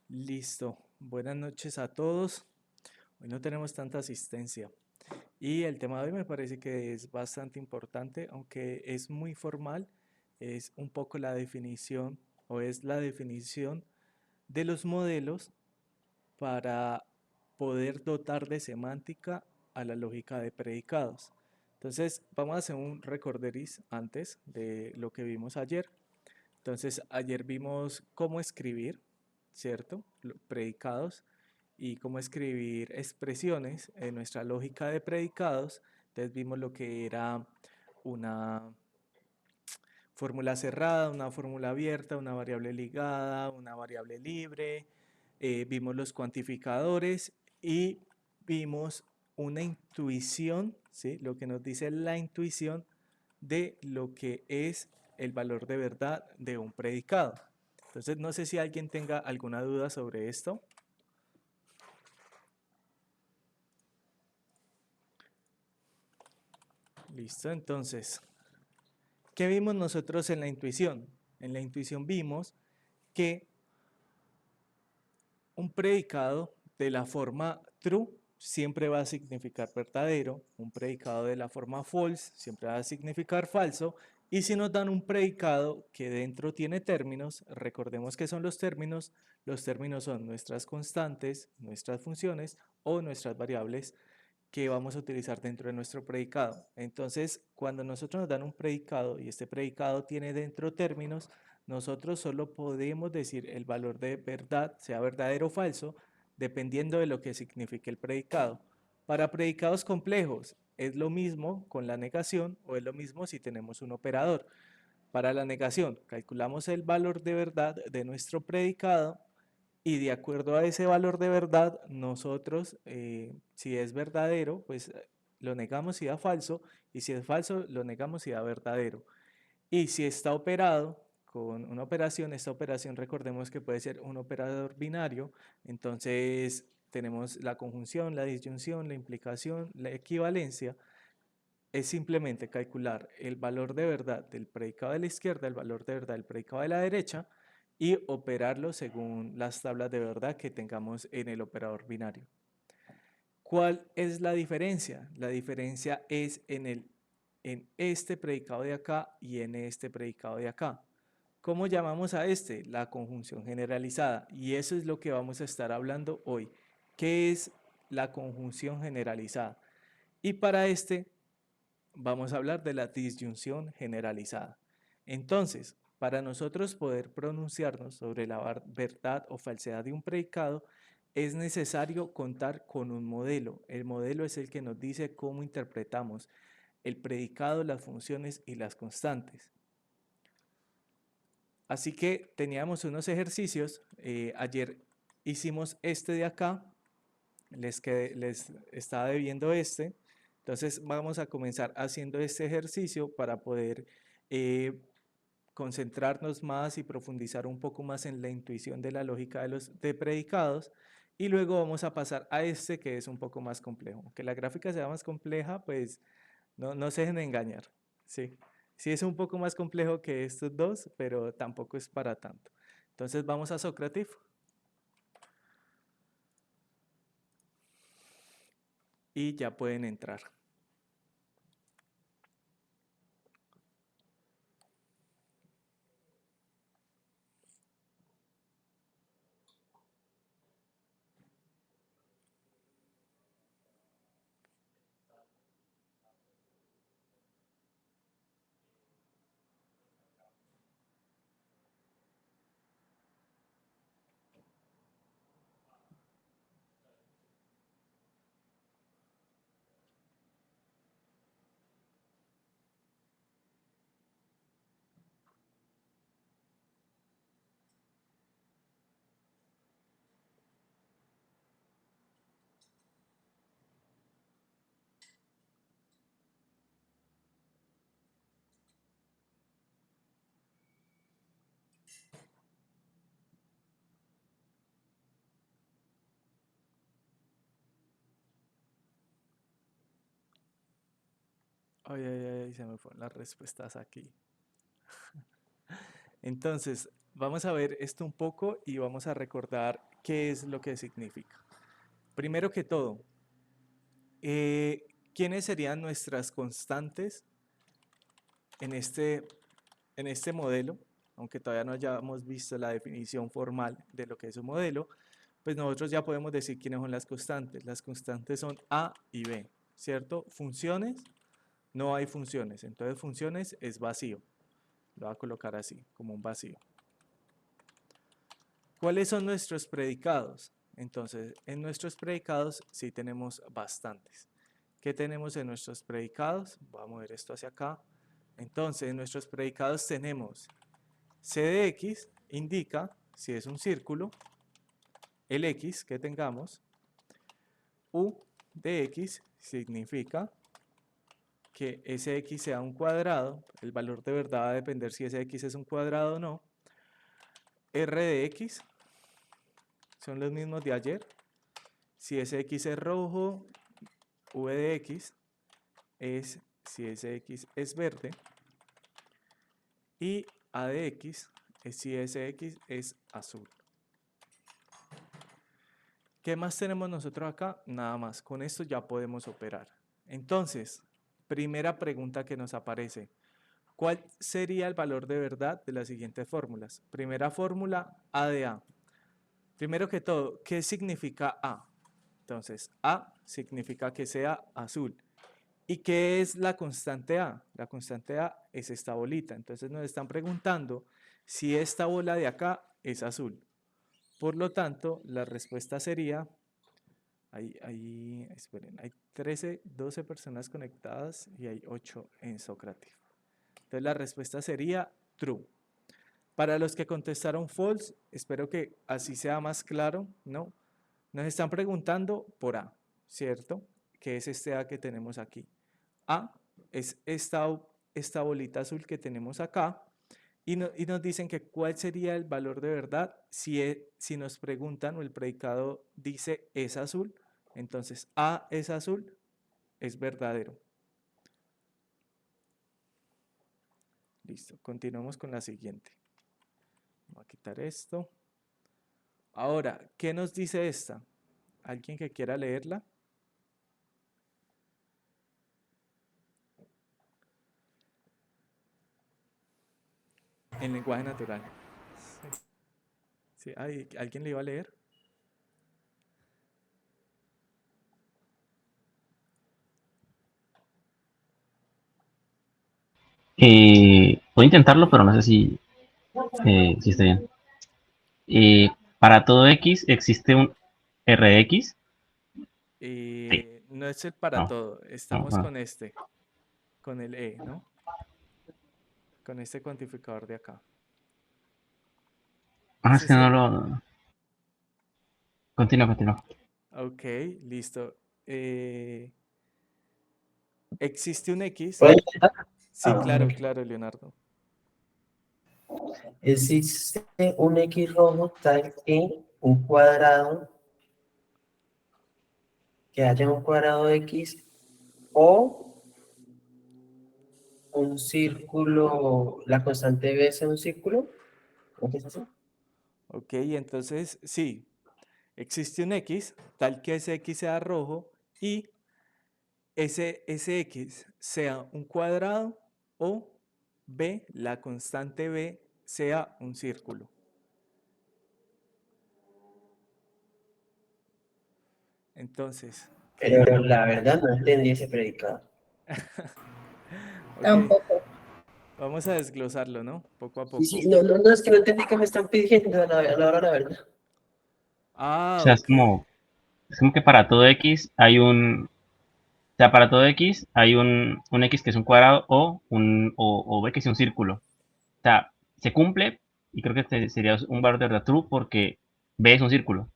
Listo. Buenas noches a todos. Hoy no tenemos tanta asistencia. Y el tema de hoy me parece que es bastante importante, aunque es muy formal, es un poco la definición o es la definición de los modelos para poder dotar de semántica a la lógica de predicados. Entonces, vamos a hacer un recorderis antes de lo que vimos ayer. Entonces, ayer vimos cómo escribir, ¿cierto? Predicados y cómo escribir expresiones en nuestra lógica de predicados. Entonces, vimos lo que era una fórmula cerrada, una fórmula abierta, una variable ligada, una variable libre. Vimos los cuantificadores y vimos una intuición, ¿sí? Lo que nos dice la intuición de lo que es el valor de verdad de un predicado. Entonces, no sé si alguien tenga alguna duda sobre esto. Listo, entonces, ¿qué vimos nosotros en la intuición? En la intuición vimos que un predicado de la forma true siempre va a significar verdadero, un predicado de la forma false siempre va a significar falso, y si nos dan un predicado que dentro tiene términos, recordemos que son los términos son nuestras constantes, nuestras funciones o nuestras variables que vamos a utilizar dentro de nuestro predicado. Entonces, cuando nosotros nos dan un predicado y este predicado tiene dentro términos, nosotros solo podemos decir el valor de verdad, sea verdadero o falso, dependiendo de lo que signifique el predicado. Para predicados complejos, es lo mismo con la negación o es lo mismo si tenemos un operador. Para la negación, calculamos el valor de verdad de nuestro predicado y de acuerdo a ese valor de verdad, nosotros, si es verdadero, pues lo negamos si da falso, y si es falso, lo negamos si da verdadero. Y si está operado con una operación, esta operación recordemos que puede ser un operador binario, entonces tenemos la conjunción, la disyunción, la implicación, la equivalencia. Es simplemente calcular el valor de verdad del predicado de la izquierda, el valor de verdad del predicado de la derecha, y operarlo según las tablas de verdad que tengamos en el operador binario. ¿Cuál es la diferencia? La diferencia es en este predicado de acá y en este predicado de acá. ¿Cómo llamamos a este? La conjunción generalizada. Y eso es lo que vamos a estar hablando hoy. ¿Qué es la conjunción generalizada? Y para este vamos a hablar de la disyunción generalizada. Entonces, para nosotros poder pronunciarnos sobre la verdad o falsedad de un predicado, es necesario contar con un modelo. El modelo es el que nos dice cómo interpretamos el predicado, las funciones y las constantes. Así que teníamos unos ejercicios. Ayer hicimos este de acá. Les estaba debiendo este. Entonces vamos a comenzar haciendo este ejercicio para poder eh, concentrarnos más y profundizar un poco más en la intuición de la lógica de los predicados. Y luego vamos a pasar a este que es un poco más complejo. Aunque la gráfica sea más compleja, pues no se dejen engañar. Sí, sí es un poco más complejo que estos dos, pero tampoco es para tanto. Entonces vamos a Socrative y ya pueden entrar. Ay, se me fueron las respuestas aquí. Entonces, vamos a ver esto un poco y vamos a recordar qué es lo que significa. Primero que todo, ¿quiénes serían nuestras constantes en este modelo? Aunque todavía no hayamos visto la definición formal de lo que es un modelo, pues nosotros ya podemos decir quiénes son las constantes. Las constantes son A y B, ¿cierto? Funciones, no hay funciones. Entonces funciones es vacío. Lo voy a colocar así, como un vacío. ¿Cuáles son nuestros predicados? Entonces, en nuestros predicados sí tenemos bastantes. ¿Qué tenemos en nuestros predicados? Voy a mover esto hacia acá. Entonces, en nuestros predicados tenemos C de X, indica si es un círculo, el X que tengamos. U de X significa que ese X sea un cuadrado. El valor de verdad va a depender si ese X es un cuadrado o no. R de X son los mismos de ayer. Si ese X es rojo, V de X es si ese X es verde. Y A de X es si ese X es azul. ¿Qué más tenemos nosotros acá? Nada más. Con esto ya podemos operar. Entonces, primera pregunta que nos aparece. ¿Cuál sería el valor de verdad de las siguientes fórmulas? Primera fórmula, A de A. Primero que todo, ¿qué significa A? Entonces, A significa que sea azul. ¿Y qué es la constante A? La constante A es esta bolita. Entonces nos están preguntando si esta bola de acá es azul. Por lo tanto, la respuesta sería, esperen, hay 13, 12 personas conectadas y hay 8 en Sócrates. Entonces la respuesta sería true. Para los que contestaron false, espero que así sea más claro, ¿no? Nos están preguntando por A, ¿cierto? Que es este A que tenemos aquí. A es esta bolita azul que tenemos acá y nos dicen que cuál sería el valor de verdad si nos preguntan o el predicado dice es azul, entonces A es azul, es verdadero. Listo, continuamos con la siguiente. Voy a quitar esto. Ahora, ¿qué nos dice esta? ¿Alguien que quiera leerla? En lenguaje natural. Sí. Sí, ¿alguien le iba a leer? Puedo intentarlo, pero no sé si está bien. Eh, para todo X existe un Rx. Sí, No es el para no, todo, no, estamos no. con el E, ¿no? Con este cuantificador de acá. Ah, es Ese que es no el, lo. Continúa, continúa. ok, listo. Eh, existe un X. ¿Puedo intentar? Sí, Ah, claro, bueno. claro, Leonardo. Existe un X rojo tal que un cuadrado, que haya un cuadrado X o un círculo, la constante B sea un círculo. ¿O qué es eso? Ok, entonces sí, existe un X, tal que ese X sea rojo y ese X sea un cuadrado o B, la constante B, sea un círculo. Entonces, Pero la verdad no entendí ese predicado. ok, Tampoco. vamos a desglosarlo, ¿no? Poco a Sí, poco. sí, no, no, no, es que no entendí qué me están pidiendo, la verdad. O Ah, sea, ok. es como que para todo X hay un. O sea, para todo X hay un X que es un cuadrado o B que es un círculo. O sea, se cumple y creo que sería un valor de verdad true porque B es un círculo.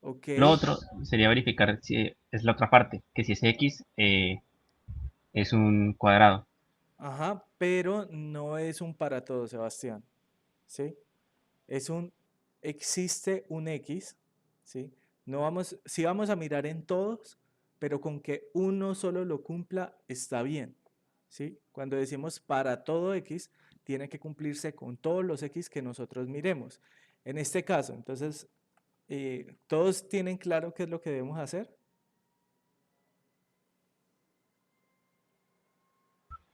Ok, Lo otro sería verificar si es la otra parte, que si ese X es un cuadrado. ajá, pero no es un para todo, Sebastián, ¿sí? Es existe un X, ¿sí? No vamos, sí vamos a mirar en todos, pero con que uno solo lo cumpla está bien, ¿sí? Cuando decimos para todo X, tiene que cumplirse con todos los X que nosotros miremos. En este caso, entonces, ¿todos tienen claro qué es lo que debemos hacer?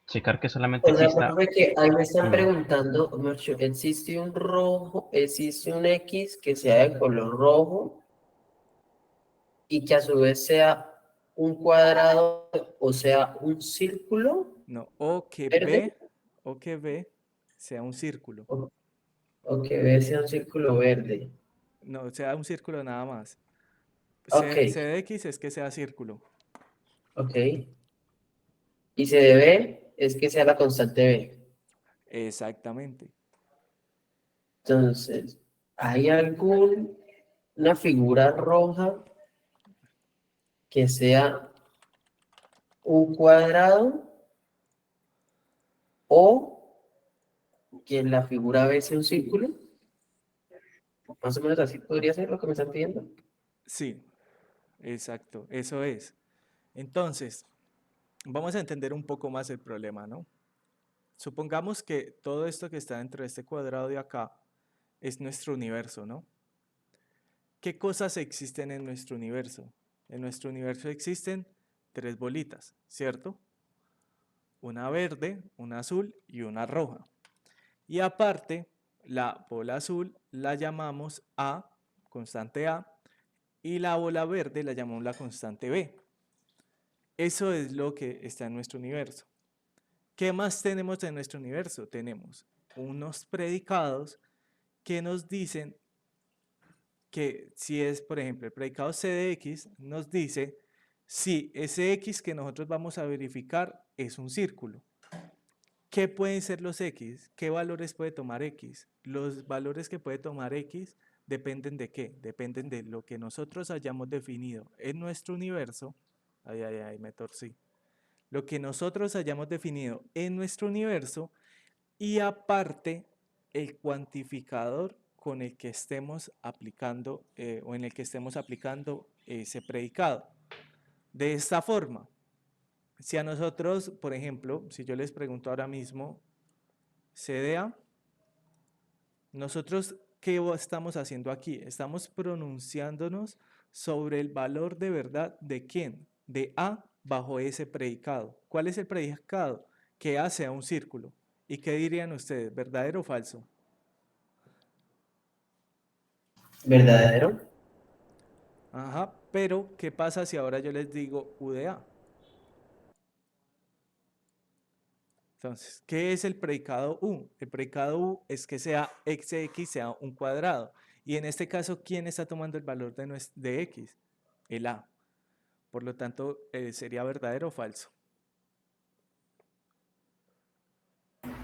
Checar que solamente O sea, exista. profe, que ahí me están Mm. preguntando, Mercho, ¿existe un rojo, existe un X que sea de color rojo y que a su vez sea un cuadrado o sea un círculo No, o que verde B sea un círculo. o, o que B sea un círculo verde? No, sea un círculo nada más. Ok, C de X es que sea círculo. ok. Y C de B es que sea la constante B. Exactamente. Entonces, ¿hay alguna figura roja que sea un cuadrado o que la figura B sea un círculo? Más o menos así podría ser lo que me están pidiendo. Sí, exacto, eso es. Entonces, vamos a entender un poco más el problema, ¿no? Supongamos que todo esto que está dentro de este cuadrado de acá es nuestro universo, ¿no? ¿Qué cosas existen en nuestro universo? En nuestro universo existen 3 bolitas, ¿cierto? Una verde, una azul y una roja. Y aparte, la bola azul la llamamos A, constante A, y la bola verde la llamamos la constante B. Eso es lo que está en nuestro universo. ¿Qué más tenemos en nuestro universo? Tenemos unos predicados que nos dicen que si es, por ejemplo, el predicado C de X, nos dice si ese X que nosotros vamos a verificar es un círculo. ¿Qué pueden ser los X? ¿Qué valores puede tomar X? Los valores que puede tomar X dependen de qué? Dependen de lo que nosotros hayamos definido en nuestro universo. Ay, me torcí. Lo que nosotros hayamos definido en nuestro universo y aparte el cuantificador con el que estemos aplicando o en el que estemos aplicando ese predicado. De esta forma, si a nosotros, por ejemplo, si yo les pregunto ahora mismo, CDA, nosotros, ¿qué estamos haciendo aquí? Estamos pronunciándonos sobre el valor de verdad de quién, de A bajo ese predicado. ¿Cuál es el predicado? Que A sea un círculo. ¿Y qué dirían ustedes? ¿Verdadero o falso? ¿Verdadero? Ajá, pero ¿qué pasa si ahora yo les digo U de A? Entonces, ¿qué es el predicado U? El predicado U es que sea x sea un cuadrado. Y en este caso, ¿quién está tomando el valor de x? El A. Por lo tanto, ¿sería verdadero o falso?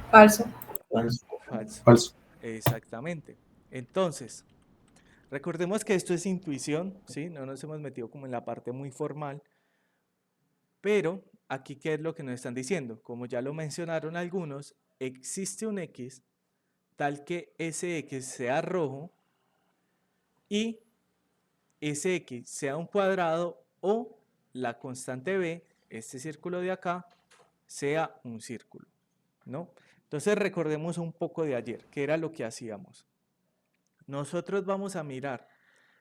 Falso. Falso. Falso. Falso. Exactamente. Entonces, recordemos que esto es intuición, ¿sí? No nos hemos metido como en la parte muy formal, pero aquí, ¿qué es lo que nos están diciendo? Como ya lo mencionaron algunos, existe un X tal que ese X sea rojo y ese X sea un cuadrado o la constante B, este círculo de acá, sea un círculo, ¿no? Entonces recordemos un poco de ayer, que era lo que hacíamos. Nosotros vamos a mirar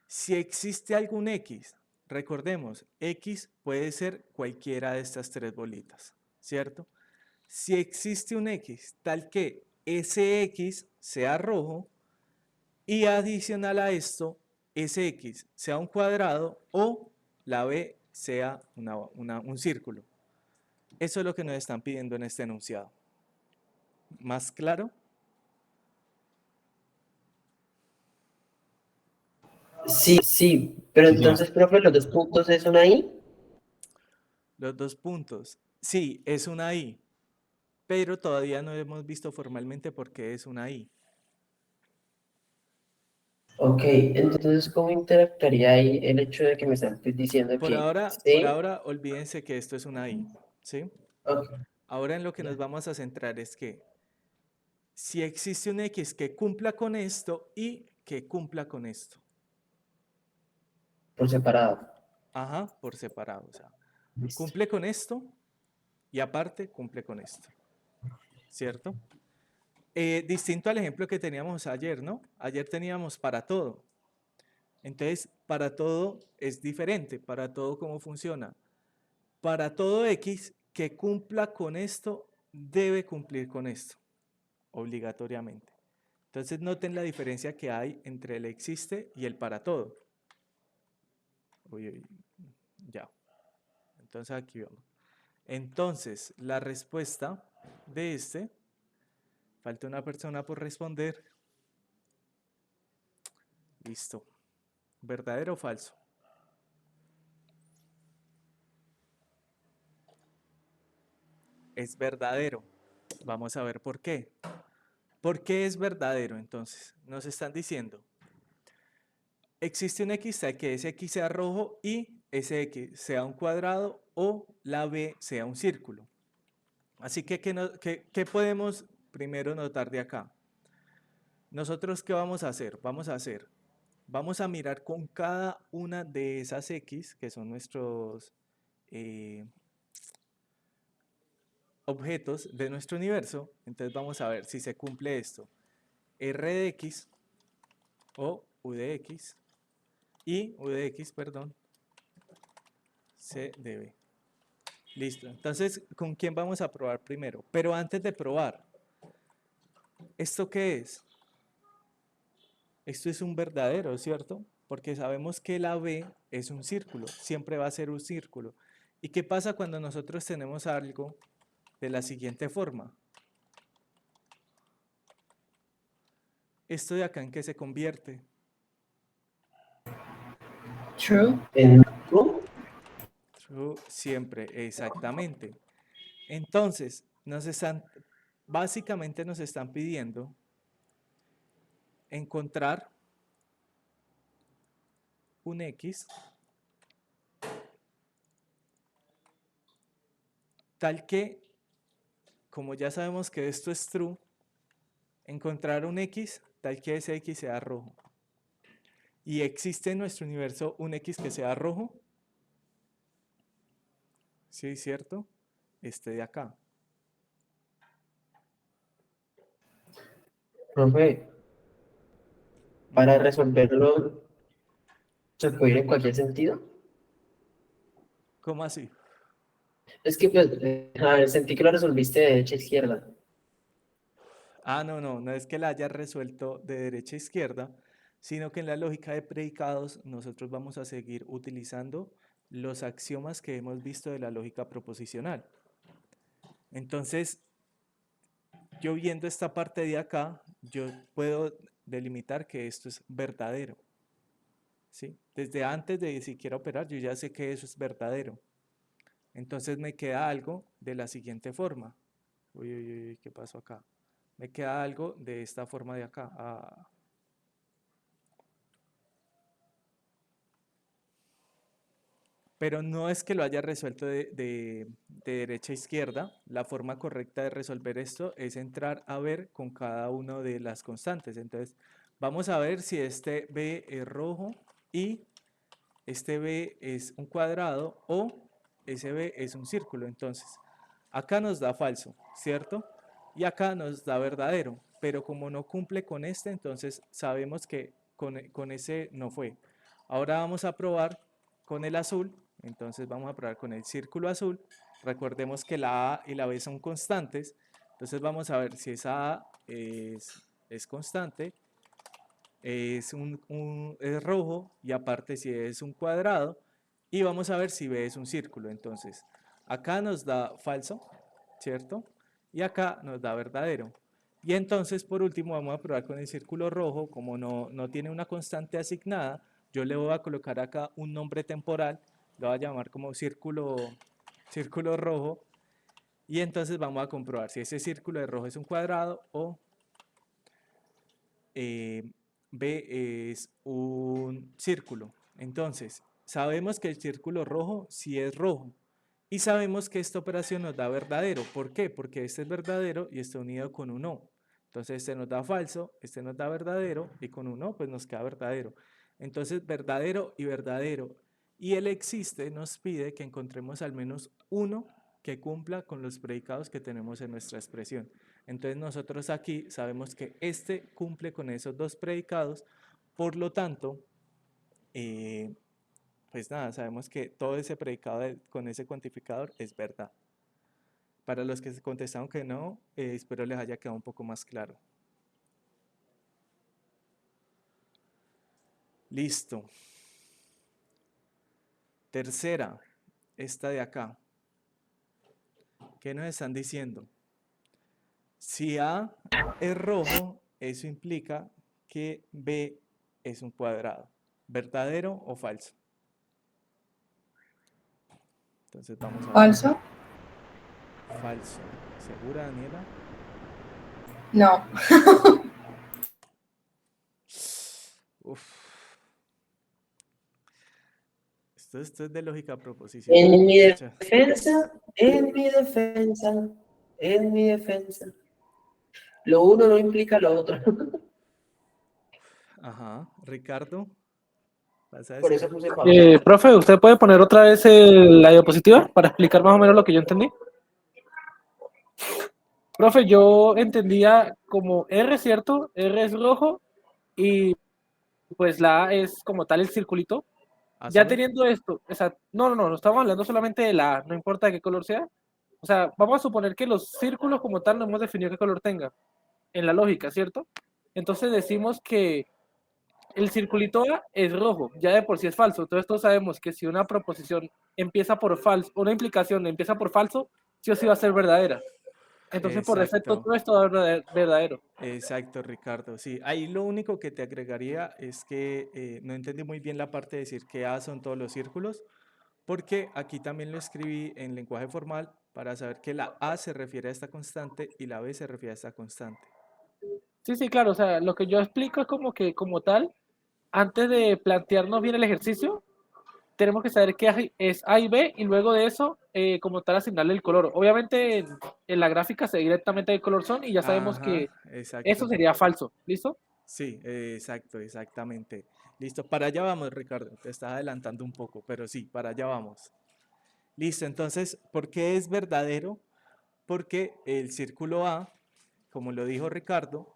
si existe algún X. Recordemos, X puede ser cualquiera de estas 3 bolitas, ¿cierto? Si existe un X tal que ese X sea rojo y adicional a esto, ese X sea un cuadrado o la B sea un círculo. Eso es lo que nos están pidiendo en este enunciado. ¿Más claro? Sí, sí, pero Sí, señor. entonces, profe, los dos puntos es una I. Los 2 puntos. Sí, es una I, pero todavía no hemos visto formalmente por qué es una I. Ok, entonces, ¿cómo interactuaría ahí el hecho de que me están diciendo que Por C? ahora, olvídense que esto es una I, ¿sí? Ok, Ahora en lo que nos ya, vamos a centrar es que si existe un X que cumpla con esto y que cumpla con esto. por separado. Ajá, por separado. O sea, Listo. cumple con esto y aparte cumple con esto. ¿Cierto? distinto al ejemplo que teníamos ayer, ¿no? Ayer teníamos para todo. Entonces, para todo es diferente. Para todo, ¿cómo funciona? Para todo X que cumpla con esto, debe cumplir con esto, obligatoriamente. Entonces, noten la diferencia que hay entre el existe y el para todo. Uy, uy, ya. Entonces, aquí vamos. Entonces, la respuesta de este, falta una persona por responder. Listo. ¿Verdadero o falso? Es verdadero. Vamos a ver por qué. ¿Por qué es verdadero entonces? Nos están diciendo, existe un X tal que ese X sea rojo y ese X sea un cuadrado o la B sea un círculo. Así que, ¿qué podemos primero notar de acá? Nosotros, ¿qué vamos a hacer? Vamos a mirar con cada una de esas X, que son nuestros objetos de nuestro universo. Entonces vamos a ver si se cumple esto. R de X o U de X y U de X, perdón, C de B. Listo. Entonces, ¿con quién vamos a probar primero? Pero antes de probar, ¿esto qué es? Esto es un verdadero, ¿cierto? Porque sabemos que la B es un círculo, siempre va a ser un círculo. ¿Y qué pasa cuando nosotros tenemos algo de la siguiente forma? ¿Esto de acá en qué se convierte? True. En true, True, siempre, exactamente. Entonces, básicamente nos están pidiendo encontrar un X tal que, como ya sabemos que esto es true, encontrar un X tal que ese X sea rojo. ¿Y existe en nuestro universo un X que sea rojo? Sí, ¿cierto? Este de acá. profe, para resolverlo, ¿se puede ir en cualquier sentido? ¿Cómo así? Es que, pues, a ver, sentí que lo resolviste de derecha a izquierda. Ah, no es que la haya resuelto de derecha a izquierda, sino que en la lógica de predicados nosotros vamos a seguir utilizando los axiomas que hemos visto de la lógica proposicional. Entonces, yo viendo esta parte de acá, yo puedo delimitar que esto es verdadero. ¿Sí? Desde antes de siquiera operar, yo ya sé que eso es verdadero. Entonces me queda algo de la siguiente forma. Uy, uy, uy, ¿qué pasó acá? Me queda algo de esta forma de acá. Pero no es que lo haya resuelto de derecha a izquierda. La forma correcta de resolver esto es entrar a ver con cada una de las constantes. Entonces, vamos a ver si este B es rojo y este B es un cuadrado o ese B es un círculo. Entonces, acá nos da falso, ¿cierto? Y acá nos da verdadero. Pero como no cumple con este, entonces sabemos que con ese no fue. Ahora vamos a probar con el azul. Entonces vamos a probar con el círculo azul. Recordemos que la A y la B son constantes. Entonces vamos a ver si esa A es constante, es es rojo y aparte si es un cuadrado. Y vamos a ver si B es un círculo. Entonces acá nos da falso, ¿cierto? Y acá nos da verdadero. Y entonces por último vamos a probar con el círculo rojo. Como no tiene una constante asignada, yo le voy a colocar acá un nombre temporal. Lo voy a llamar como círculo rojo. Y entonces vamos a comprobar si ese círculo de rojo es un cuadrado o B es un círculo. Entonces, sabemos que el círculo rojo sí es rojo. Y sabemos que esta operación nos da verdadero. ¿Por qué? Porque este es verdadero y está unido con un no. Entonces, este nos da falso, este nos da verdadero y con un no, pues nos queda verdadero. Entonces, verdadero y verdadero. Y el existe nos pide que encontremos al menos uno que cumpla con los predicados que tenemos en nuestra expresión. Entonces nosotros aquí sabemos que este cumple con esos dos predicados, por lo tanto, pues nada, sabemos que todo ese predicado con ese cuantificador es verdad. Para los que se contestaron que no, espero les haya quedado un poco más claro. Listo. Tercera, esta de acá. ¿Qué nos están diciendo? Si A es rojo, eso implica que B es un cuadrado. ¿Verdadero o falso? Entonces vamos a ver. Falso. Falso. ¿Segura, Daniela? No. Uf. Esto es de lógica proposicional. En mi Pucha. defensa, en mi defensa, en mi defensa. Lo uno no implica lo otro. Ajá. Ricardo, ¿vas a Por decir eso algo? puse pausa. Profe, ¿usted puede poner otra vez la diapositiva para explicar más o menos lo que yo entendí? Profe, yo entendía como R, ¿cierto? R es rojo y pues la A es como tal el circulito. Ya ¿Azul? teniendo esto, o sea, no estamos hablando solamente de la A, no importa de qué color sea. O sea, vamos a suponer que los círculos como tal no hemos definido qué color tenga en la lógica, ¿cierto? Entonces decimos que el circulito A es rojo, ya de por sí es falso. Entonces todos sabemos que si una proposición empieza por falso, una implicación empieza por falso, sí o sí va a ser verdadera. Entonces por defecto Exacto. todo esto va a ser verdadero. Exacto, Ricardo. Sí, ahí lo único que te agregaría es que no entendí muy bien la parte de decir que A son todos los círculos, porque aquí también lo escribí en lenguaje formal para saber que la A se refiere a esta constante y la B se refiere a esta constante. Sí, sí, claro, o sea, lo que yo explico es como que como tal, antes de plantearnos bien el ejercicio, tenemos que saber qué es A y B y luego de eso, como tal, asignarle el color. Obviamente en la gráfica se ve directamente el color son y ya sabemos Ajá, que eso exacto. sería falso. ¿Listo? Sí, exacto, exactamente. Listo, para allá vamos, Ricardo. Te estaba adelantando un poco, pero sí, para allá vamos. Listo, entonces, ¿por qué es verdadero? Porque el círculo A, como lo dijo Ricardo,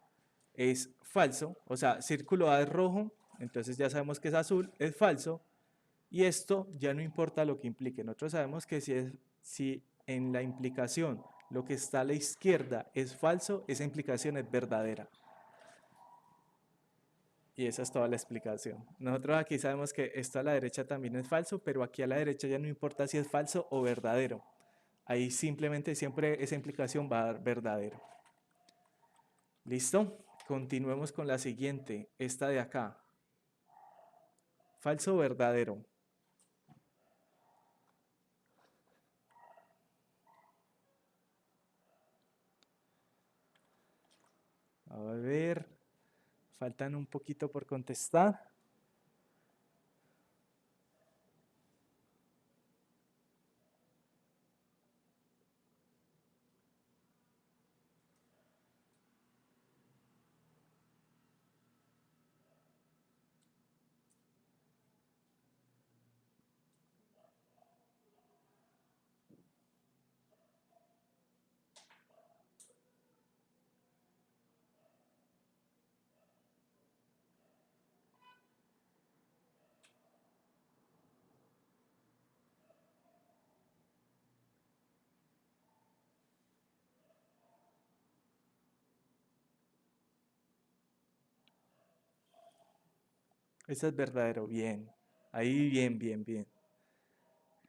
es falso. O sea, círculo A es rojo, entonces ya sabemos que es azul, es falso. Y esto ya no importa lo que implique. Nosotros sabemos que si en la implicación lo que está a la izquierda es falso, esa implicación es verdadera. Y esa es toda la explicación. Nosotros aquí sabemos que esto a la derecha también es falso, pero aquí a la derecha ya no importa si es falso o verdadero. Ahí simplemente siempre esa implicación va a dar verdadero. ¿Listo? Continuemos con la siguiente, esta de acá. Falso o verdadero. A ver, faltan un poquito por contestar. Ese es verdadero, bien. Ahí bien, bien, bien.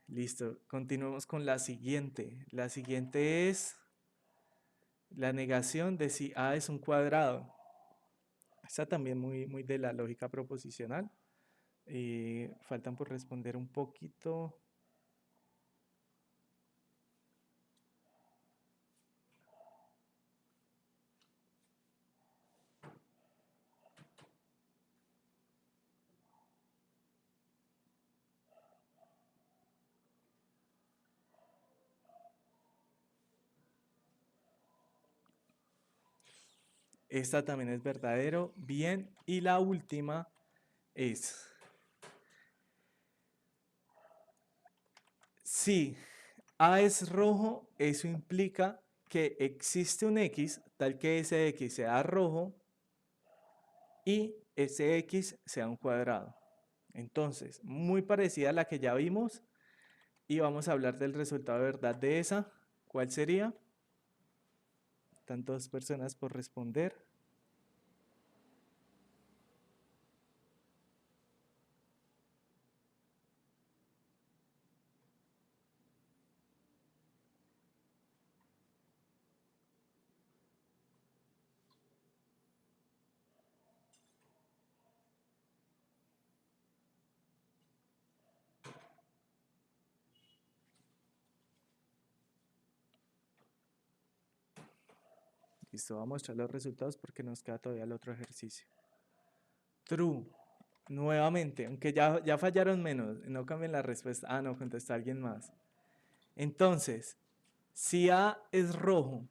Listo, continuemos con la siguiente. La siguiente es la negación de si A es un cuadrado. Está también muy de la lógica proposicional. Faltan por responder un poquito. Esta también es verdadero, bien. Y la última es, si A es rojo, eso implica que existe un X tal que ese X sea rojo y ese X sea un cuadrado. Entonces, muy parecida a la que ya vimos, y vamos a hablar del resultado de verdad de esa. ¿Cuál sería? Están 2 personas por responder. Listo, vamos a mostrar los resultados porque nos queda todavía el otro ejercicio. True. Nuevamente, aunque ya fallaron menos, no cambien la respuesta. Ah, no, contestó alguien más. Entonces, si A es rojo,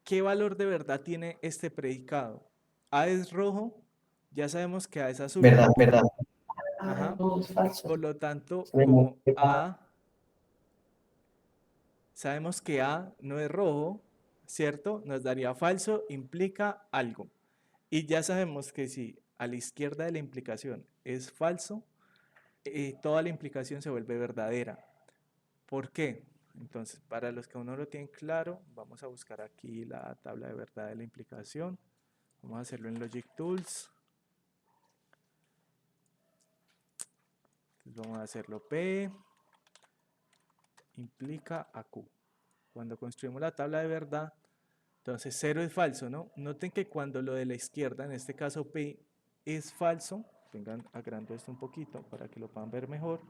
¿qué valor de verdad tiene este predicado? A es rojo, ya sabemos que A es azul. Verdad, verdad. Ajá. No, es falso. Por lo tanto, Me como equivoqué. sabemos que A no es rojo, ¿cierto? Nos daría falso, implica algo. Y ya sabemos que si a la izquierda de la implicación es falso, toda la implicación se vuelve verdadera. ¿Por qué? Entonces, para los que aún no lo tienen claro, vamos a buscar aquí la tabla de verdad de la implicación. Vamos a hacerlo en Logic Tools. Entonces vamos a hacerlo P implica a Q. Cuando construimos la tabla de verdad, entonces 0 es falso, ¿no? Noten que cuando lo de la izquierda, en este caso P, es falso, vengan, agrando esto un poquito para que lo puedan ver mejor.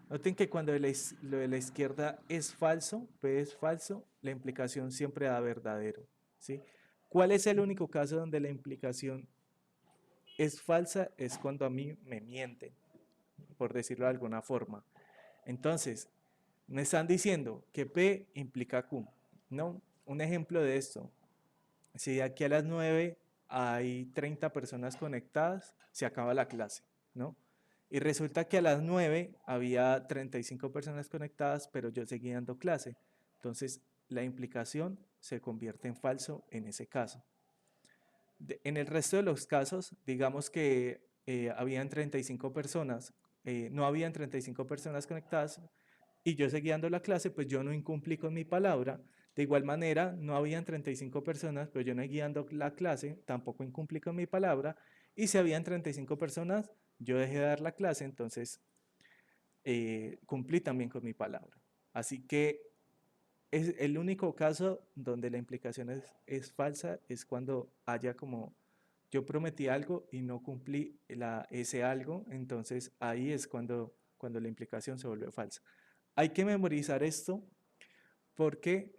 Noten que cuando lo de la izquierda es falso, P es falso, la implicación siempre da verdadero, ¿sí? ¿Cuál es el único caso donde la implicación es falsa? Es cuando a mí me mienten, por decirlo de alguna forma. Entonces, me están diciendo que P implica Q, ¿no? Un ejemplo de esto, si de aquí a las 9 hay 30 personas conectadas, se acaba la clase, ¿no? Y resulta que a las 9 había 35 personas conectadas, pero yo seguía dando clase. Entonces, la implicación se convierte en falso en ese caso. En el resto de los casos, digamos que habían 35 personas, no habían 35 personas conectadas y yo seguía dando la clase, pues yo no incumplí con mi palabra. De igual manera, no habían 35 personas, pero yo no guiando la clase, tampoco incumplí con mi palabra. Y si habían 35 personas, yo dejé de dar la clase, entonces cumplí también con mi palabra. Así que es el único caso donde la implicación es falsa, es cuando haya como yo prometí algo y no cumplí ese algo, entonces ahí es cuando la implicación se vuelve falsa. Hay que memorizar esto porque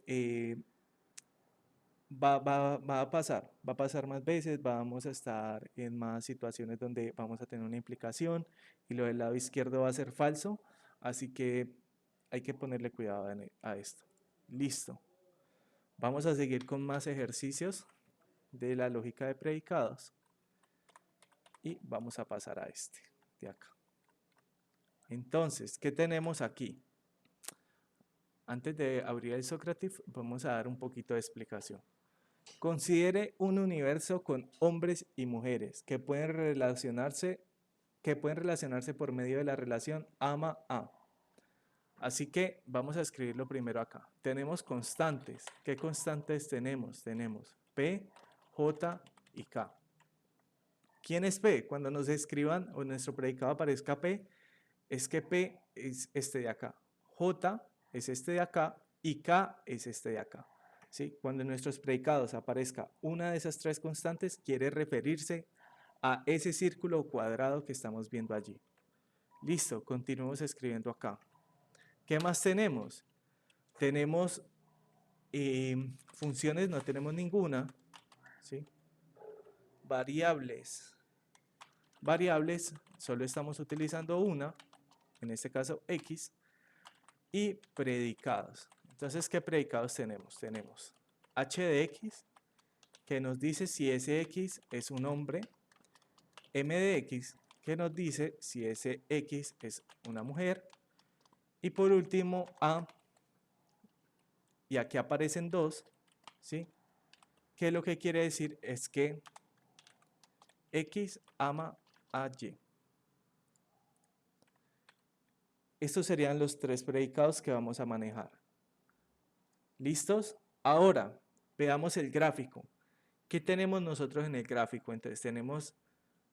va a pasar más veces, vamos a estar en más situaciones donde vamos a tener una implicación y lo del lado izquierdo va a ser falso, así que hay que ponerle cuidado a esto. Listo. Vamos a seguir con más ejercicios de la lógica de predicados y vamos a pasar a este de acá. Entonces, ¿qué tenemos aquí? Antes de abrir el Socrative, vamos a dar un poquito de explicación. Considere un universo con hombres y mujeres que pueden relacionarse por medio de la relación ama-a. Así que vamos a escribirlo primero acá. Tenemos constantes. ¿Qué constantes tenemos? Tenemos P, J y K. ¿Quién es P? Cuando nos escriban o en nuestro predicado aparezca P, es que P es este de acá. J es este de acá y K es este de acá. ¿Sí? Cuando en nuestros predicados aparezca una de esas 3 constantes, quiere referirse a ese círculo o cuadrado que estamos viendo allí. Listo, continuemos escribiendo acá. ¿Qué más tenemos? Tenemos funciones, no tenemos ninguna. ¿Sí? Variables. Variables, solo estamos utilizando una, en este caso X. Y predicados. Entonces, ¿qué predicados tenemos? Tenemos h de x, que nos dice si ese x es un hombre, m de x, que nos dice si ese x es una mujer, y por último a, y aquí aparecen 2, ¿sí? Que lo que quiere decir es que X ama a Y. Estos serían los tres predicados que vamos a manejar. ¿Listos? Ahora, veamos el gráfico. ¿Qué tenemos nosotros en el gráfico? Entonces tenemos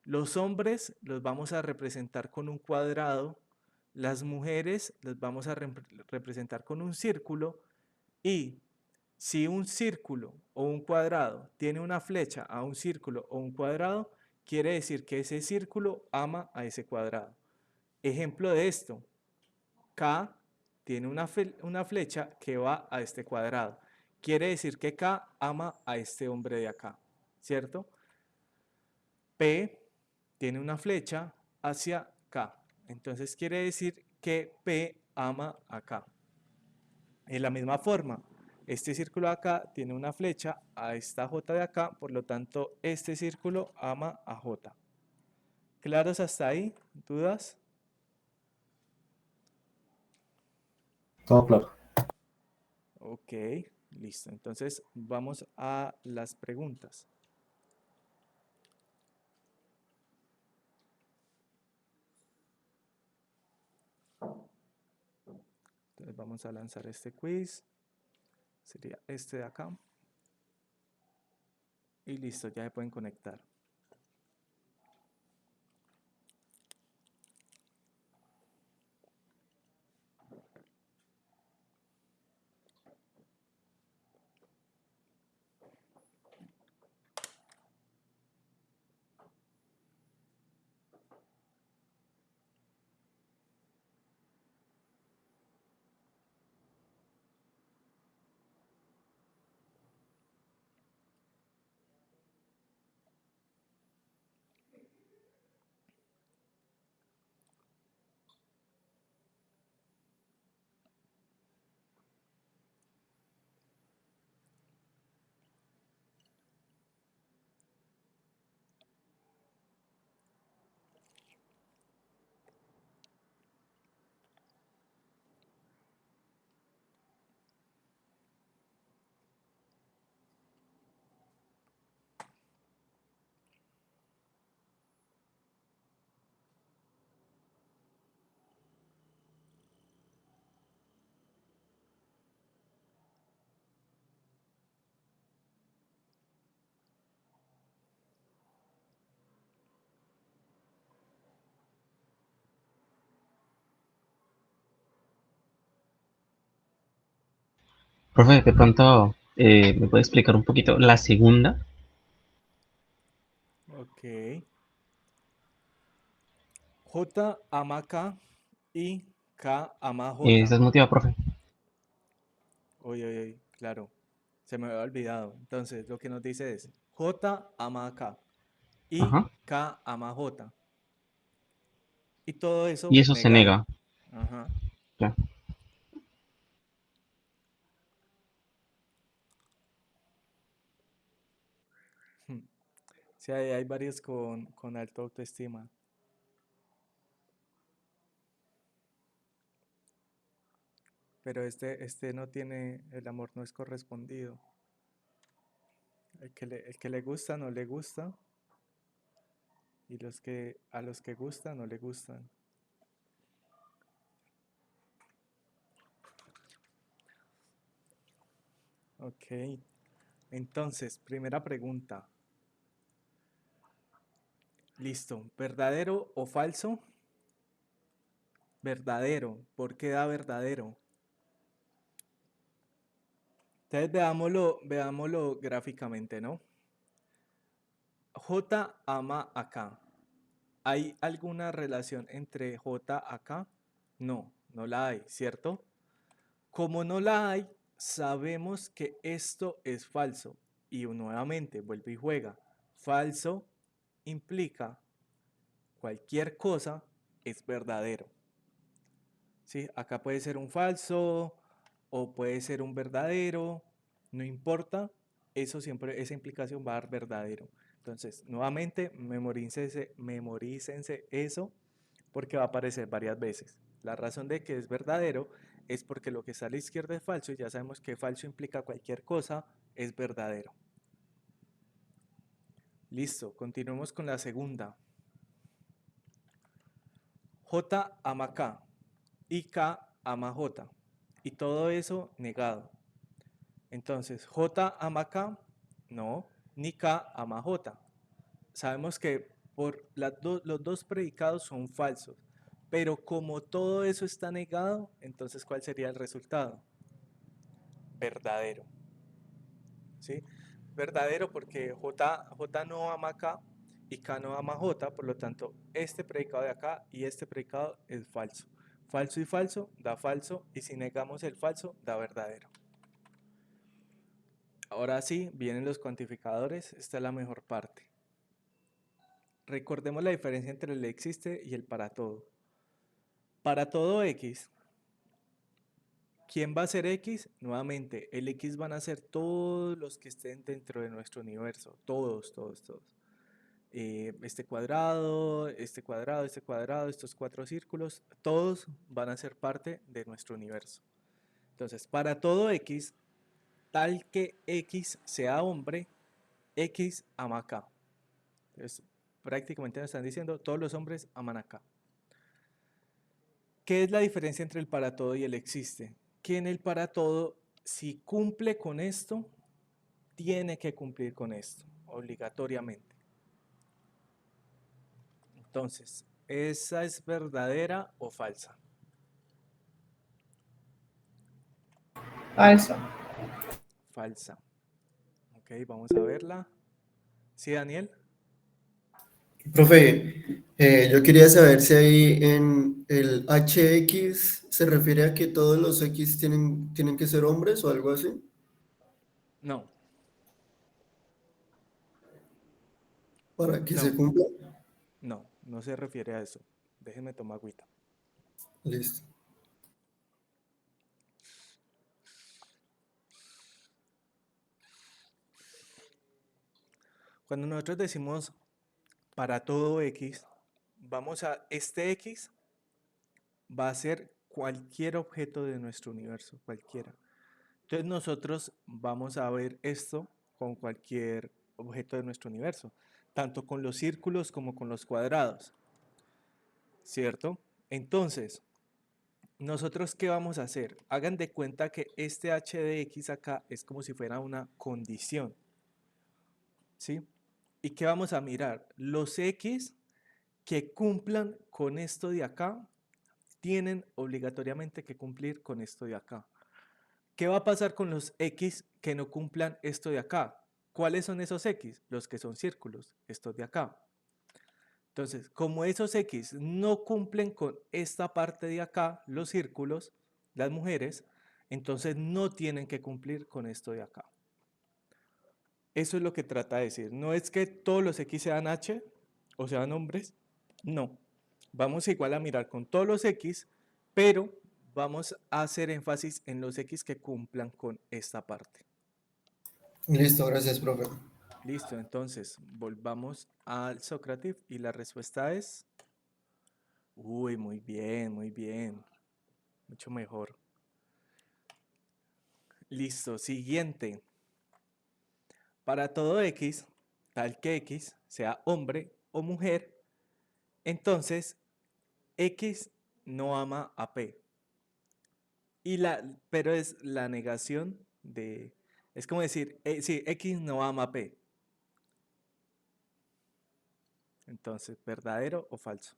los hombres, los vamos a representar con un cuadrado, las mujeres los vamos a representar con un círculo, y si un círculo o un cuadrado tiene una flecha a un círculo o un cuadrado, quiere decir que ese círculo ama a ese cuadrado. Ejemplo de esto, K tiene una flecha que va a este cuadrado. Quiere decir que K ama a este hombre de acá, ¿cierto? P tiene una flecha hacia K. Entonces quiere decir que P ama a K. En la misma forma, este círculo de acá tiene una flecha a esta J de acá, por lo tanto este círculo ama a J. ¿Claros hasta ahí? ¿Dudas? Todo claro. Ok, listo. Entonces vamos a las preguntas. Entonces vamos a lanzar este quiz. Sería este de acá. Y listo, ya se pueden conectar. Profe, de pronto, ¿me puede explicar un poquito la segunda? Ok. J ama K y K ama J. Esa es motiva, profe. Uy, uy, uy, claro. Se me había olvidado. Entonces, lo que nos dice es J ama a K y Ajá. K ama a J. Y todo Y eso eso se negado. nega. Ajá. Ya. Sí, hay varios con alta autoestima. Pero este no tiene, el amor no es correspondido. El que le gusta no le gusta. Y a los que gustan no le gustan. Ok. Entonces, primera pregunta. Listo. ¿Verdadero o falso? Verdadero. ¿Por qué da verdadero? Entonces veámoslo gráficamente, ¿no? J ama a K. ¿Hay alguna relación entre J a K? No, no la hay, ¿cierto? Como no la hay, sabemos que esto es falso. Y nuevamente, vuelve y juega. Falso implica cualquier cosa es verdadero. ¿Sí? Acá puede ser un falso o puede ser un verdadero, no importa, esa implicación va a dar verdadero. Entonces, nuevamente, memorícense eso porque va a aparecer varias veces. La razón de que es verdadero es porque lo que está a la izquierda es falso y ya sabemos que falso implica cualquier cosa es verdadero. Listo, continuemos con la segunda. J ama K y K ama J. Y todo eso negado. Entonces, J ama K, no, ni K ama J. Sabemos que los dos predicados son falsos, pero como todo eso está negado, entonces ¿cuál sería el resultado? Verdadero. ¿Sí? Verdadero porque J no ama K y K no ama J, por lo tanto, este predicado de acá y este predicado es falso. Falso y falso da falso, y si negamos el falso, da verdadero. Ahora sí, vienen los cuantificadores, esta es la mejor parte. Recordemos la diferencia entre el existe y el para todo. Para todo X, ¿quién va a ser X? Nuevamente, el X van a ser todos los que estén dentro de nuestro universo, todos. Este cuadrado, este cuadrado, este cuadrado, estos 4 círculos, todos van a ser parte de nuestro universo. Entonces, para todo X, tal que X sea hombre, X ama K. Entonces, prácticamente nos están diciendo, todos los hombres aman a K. ¿Qué es la diferencia entre el para todo y el existe? Que en el para todo, si cumple con esto, tiene que cumplir con esto, obligatoriamente. Entonces, ¿esa es verdadera o falsa? Falso. Falsa. Ok, vamos a verla. ¿Sí, Daniel? Profe, yo quería saber si ahí en el HX se refiere a que todos los X tienen que ser hombres o algo así. No, Para que se no, cumpla. no se refiere a eso. Déjenme tomar agüita. Listo. Cuando nosotros decimos para todo X, este X va a ser cualquier objeto de nuestro universo, cualquiera. Entonces nosotros vamos a ver esto con cualquier objeto de nuestro universo, tanto con los círculos como con los cuadrados, ¿cierto? Entonces, ¿nosotros qué vamos a hacer? Hagan de cuenta que este h de x acá es como si fuera una condición, ¿sí? ¿Y qué vamos a mirar? Los x que cumplan con esto de acá tienen obligatoriamente que cumplir con esto de acá. ¿Qué va a pasar con los X que no cumplan esto de acá? ¿Cuáles son esos X? Los que son círculos, estos de acá. Entonces, como esos X no cumplen con esta parte de acá, los círculos, las mujeres, entonces no tienen que cumplir con esto de acá. Eso es lo que trata de decir. No es que todos los X sean H o sean hombres, no. Vamos igual a mirar con todos los X, pero vamos a hacer énfasis en los X que cumplan con esta parte. Listo, gracias, profe. Listo, entonces volvamos al Sócrates y la respuesta es... Uy, muy bien, mucho mejor. Listo, siguiente. Para todo X, tal que X sea hombre o mujer, entonces X no ama a P. Pero es la negación de... Es como decir, sí, X no ama a P. Entonces, ¿verdadero o falso?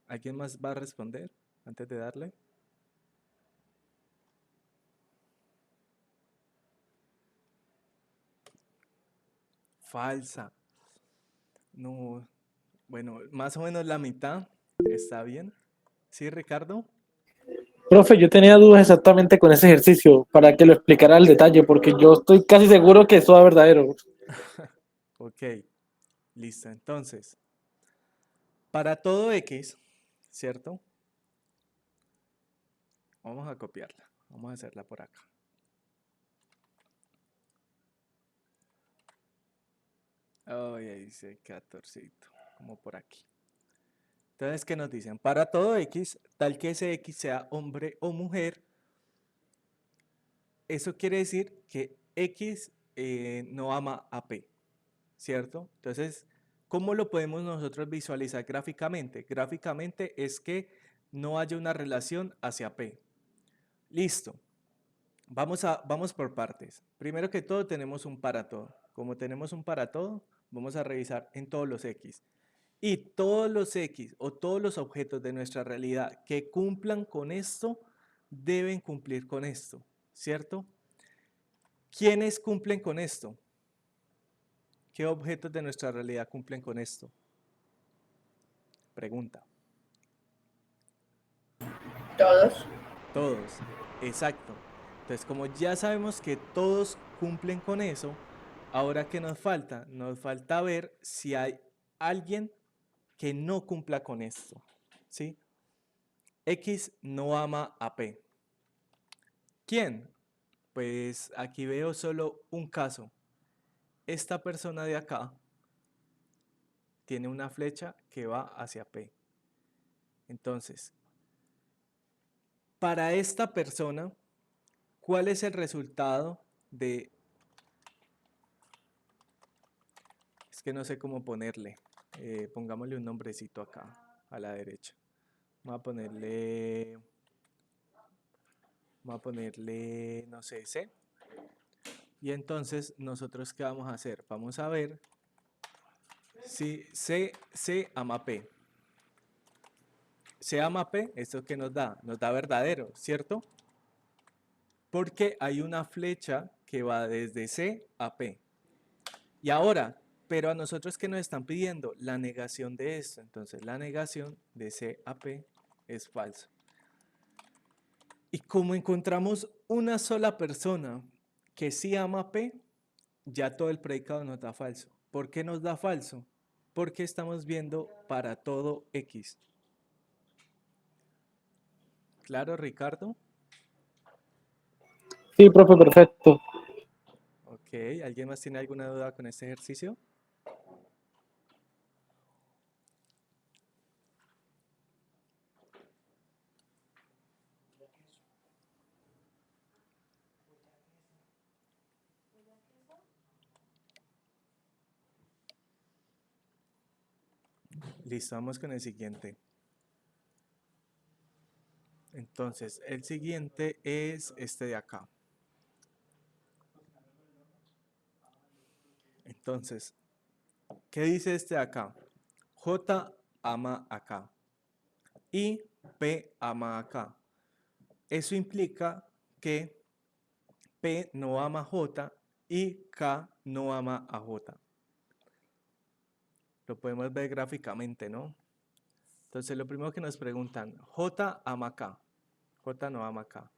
¿Alguien más va a responder antes de darle? Falsa. No, bueno, más o menos la mitad está bien. ¿Sí, Ricardo? Profe, yo tenía dudas exactamente con ese ejercicio para que lo explicara al detalle, porque yo estoy casi seguro que eso es verdadero. Ok, listo. Entonces, para todo X, ¿cierto? Vamos a copiarla. Vamos a hacerla por acá. Oh, ahí dice 14, como por aquí. Entonces, ¿qué nos dicen? Para todo X, tal que ese X sea hombre o mujer, eso quiere decir que X no ama a P, ¿cierto? Entonces, ¿cómo lo podemos nosotros visualizar gráficamente? Gráficamente es que no haya una relación hacia P. Listo. Vamos por partes. Primero que todo tenemos un para todo. Como tenemos un para todo, vamos a revisar en todos los X. Y todos los X o todos los objetos de nuestra realidad que cumplan con esto, deben cumplir con esto, ¿cierto? ¿Quiénes cumplen con esto? ¿Qué objetos de nuestra realidad cumplen con esto? Pregunta. Todos. Todos, exacto. Entonces, como ya sabemos que todos cumplen con eso, ahora ¿qué nos falta? Nos falta ver si hay alguien que no cumpla con esto, ¿sí? X no ama a P. ¿Quién? Pues aquí veo solo un caso. Esta persona de acá tiene una flecha que va hacia P. Entonces, para esta persona, ¿cuál es el resultado de... Es que no sé cómo ponerle. Pongámosle un nombrecito acá, a la derecha. Vamos a ponerle, no sé, C. Y entonces, ¿nosotros qué vamos a hacer? Vamos a ver si C ama P. C ama P, ¿esto qué nos da? Nos da verdadero, ¿cierto? Porque hay una flecha que va desde C a P. Y ahora, pero a nosotros que nos están pidiendo la negación de esto, entonces la negación de C a P es falso. Y como encontramos una sola persona que sí ama P, ya todo el predicado nos da falso. ¿Por qué nos da falso? Porque estamos viendo para todo X. ¿Claro, Ricardo? Sí, profe, perfecto. Ok, ¿alguien más tiene alguna duda con este ejercicio? Listo, vamos con el siguiente. Entonces, el siguiente es este de acá. Entonces, ¿qué dice este de acá? J ama acá y P ama acá. Eso implica que P no ama a J y K no ama a J. Lo podemos ver gráficamente, ¿no? Entonces, lo primero que nos preguntan, J ama K, J no ama K.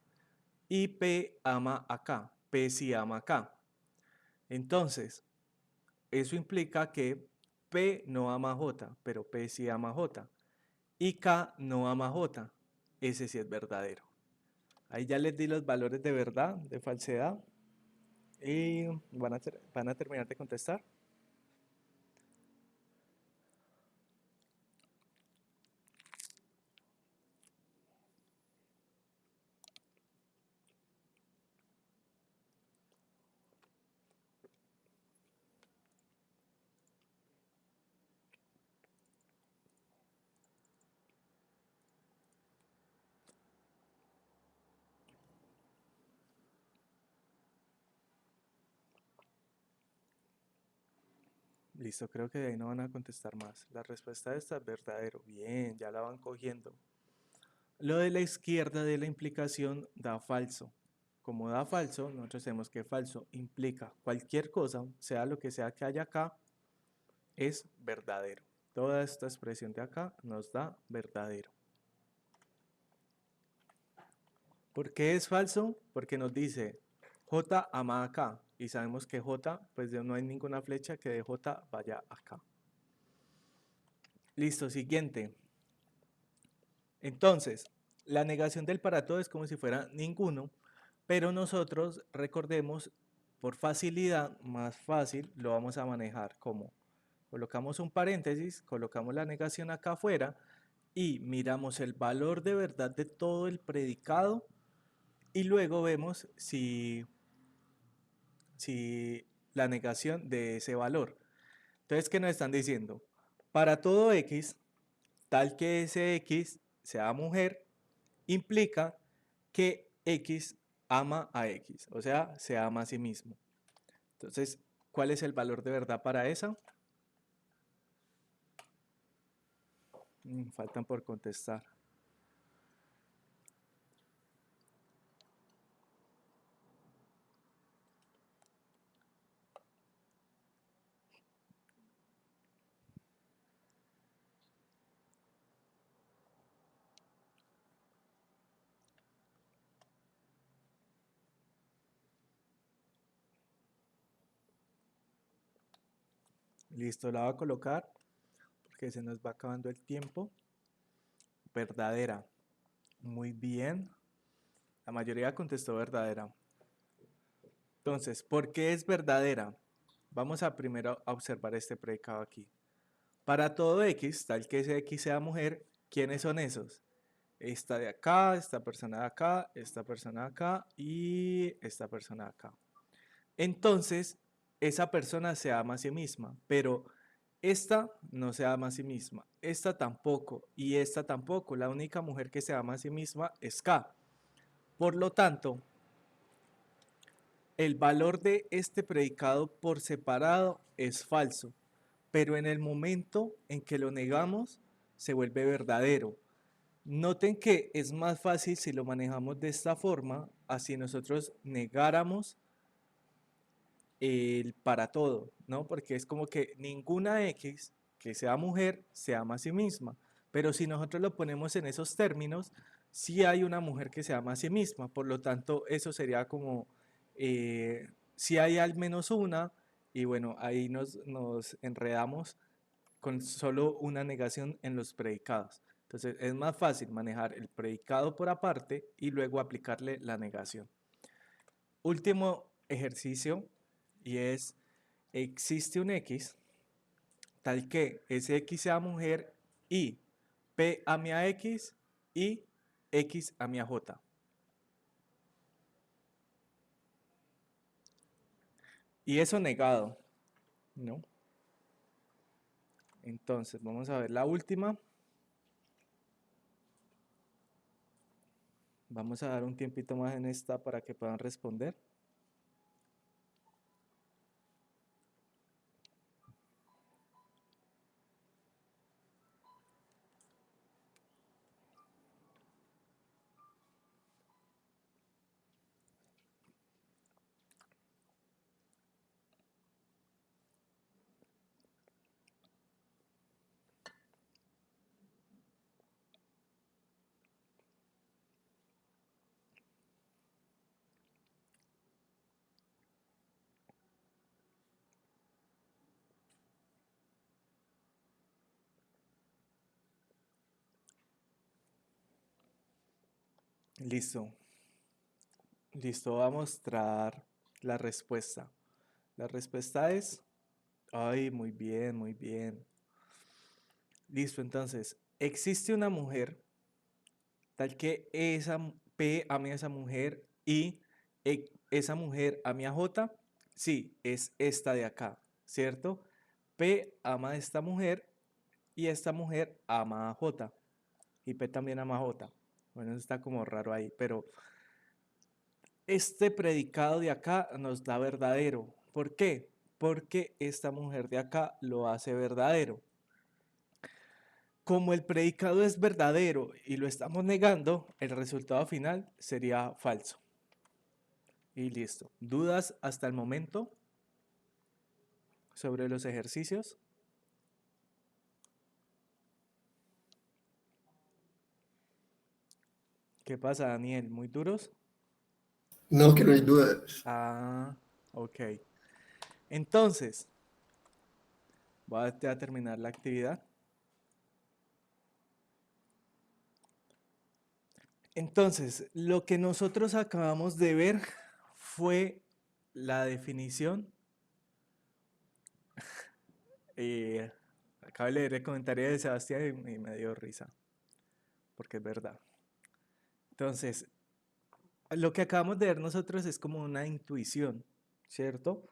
Y P ama acá, P sí ama acá. Entonces, eso implica que P no ama a J, pero P sí ama a J. Y K no ama a J. Ese sí es verdadero. Ahí ya les di los valores de verdad, de falsedad. Y van a terminar de contestar. Listo, creo que de ahí no van a contestar más. La respuesta de esta es verdadero. Bien, ya la van cogiendo. Lo de la izquierda de la implicación da falso. Como da falso, nosotros sabemos que falso implica cualquier cosa, sea lo que sea que haya acá, es verdadero. Toda esta expresión de acá nos da verdadero. ¿Por qué es falso? Porque nos dice J ama acá y sabemos que J, pues no hay ninguna flecha que de J vaya acá. Listo, siguiente. Entonces, la negación del para todo es como si fuera ninguno, pero nosotros, recordemos, por facilidad, más fácil, lo vamos a manejar como colocamos un paréntesis, colocamos la negación acá afuera y miramos el valor de verdad de todo el predicado y luego vemos si la negación de ese valor. Entonces, ¿qué nos están diciendo? Para todo X, tal que ese X sea mujer, implica que X ama a X, o sea, se ama a sí mismo. Entonces, ¿cuál es el valor de verdad para esa? Faltan por contestar. Listo, la voy a colocar porque se nos va acabando el tiempo. Verdadera. Muy bien. La mayoría contestó verdadera. Entonces, ¿por qué es verdadera? Vamos a primero a observar este predicado aquí. Para todo X, tal que ese X sea mujer, ¿quiénes son esos? Esta de acá, esta persona de acá, esta persona de acá y esta persona de acá. Entonces, esa persona se ama a sí misma, pero esta no se ama a sí misma, esta tampoco y esta tampoco. La única mujer que se ama a sí misma es K. Por lo tanto, el valor de este predicado por separado es falso, pero en el momento en que lo negamos, se vuelve verdadero. Noten que es más fácil si lo manejamos de esta forma, así nosotros negáramos el para todo, ¿no? Porque es como que ninguna X que sea mujer se ama a sí misma. Pero si nosotros lo ponemos en esos términos, sí hay una mujer que se ama a sí misma. Por lo tanto, eso sería como, si hay al menos una, y bueno, ahí nos enredamos con solo una negación en los predicados. Entonces, es más fácil manejar el predicado por aparte y luego aplicarle la negación. Último ejercicio y es, existe un X tal que ese X sea mujer y P ame a X y X ame a J. Y eso negado, ¿no? Entonces, vamos a ver la última. Vamos a dar un tiempito más en esta para que puedan responder. Listo. Listo, voy a mostrar la respuesta. La respuesta es, ay, muy bien, muy bien. Listo, entonces, existe una mujer tal que esa P ame a esa mujer y esa mujer ame a J. Sí, es esta de acá, ¿cierto? P ama a esta mujer y esta mujer ama a J. Y P también ama a J. Bueno, eso está como raro ahí, pero este predicado de acá nos da verdadero. ¿Por qué? Porque esta mujer de acá lo hace verdadero. Como el predicado es verdadero y lo estamos negando, el resultado final sería falso. Y listo. ¿Dudas hasta el momento sobre los ejercicios? ¿Qué pasa, Daniel? ¿Muy duros? No, que no hay dudas. Ah, ok. Entonces, voy a terminar la actividad. Entonces, lo que nosotros acabamos de ver fue la definición. Acabo de leer el comentario de Sebastián y me dio risa. porque es verdad. Entonces, lo que acabamos de ver nosotros es como una intuición, ¿cierto?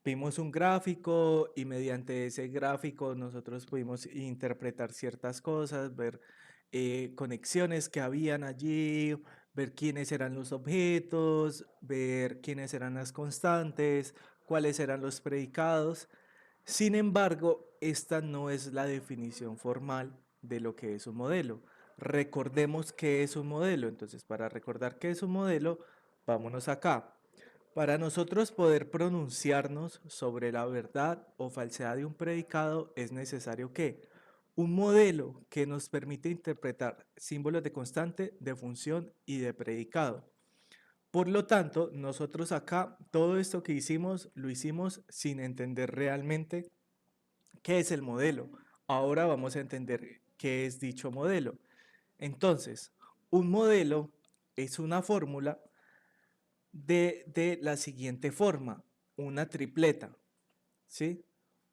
Vimos un gráfico y mediante ese gráfico nosotros pudimos interpretar ciertas cosas, ver conexiones que habían allí, ver quiénes eran los objetos, ver quiénes eran las constantes, cuáles eran los predicados. Sin embargo, esta no es la definición formal de lo que es un modelo. Recordemos qué es un modelo. Entonces, para recordar qué es un modelo, vámonos acá. Para nosotros poder pronunciarnos sobre la verdad o falsedad de un predicado es necesario que un modelo que nos permite interpretar símbolos de constante, de función y de predicado. Por lo tanto, nosotros acá todo esto que hicimos lo hicimos sin entender realmente qué es el modelo. Ahora vamos a entender qué es dicho modelo. Entonces, un modelo es una fórmula de la siguiente forma, una tripleta, ¿sí?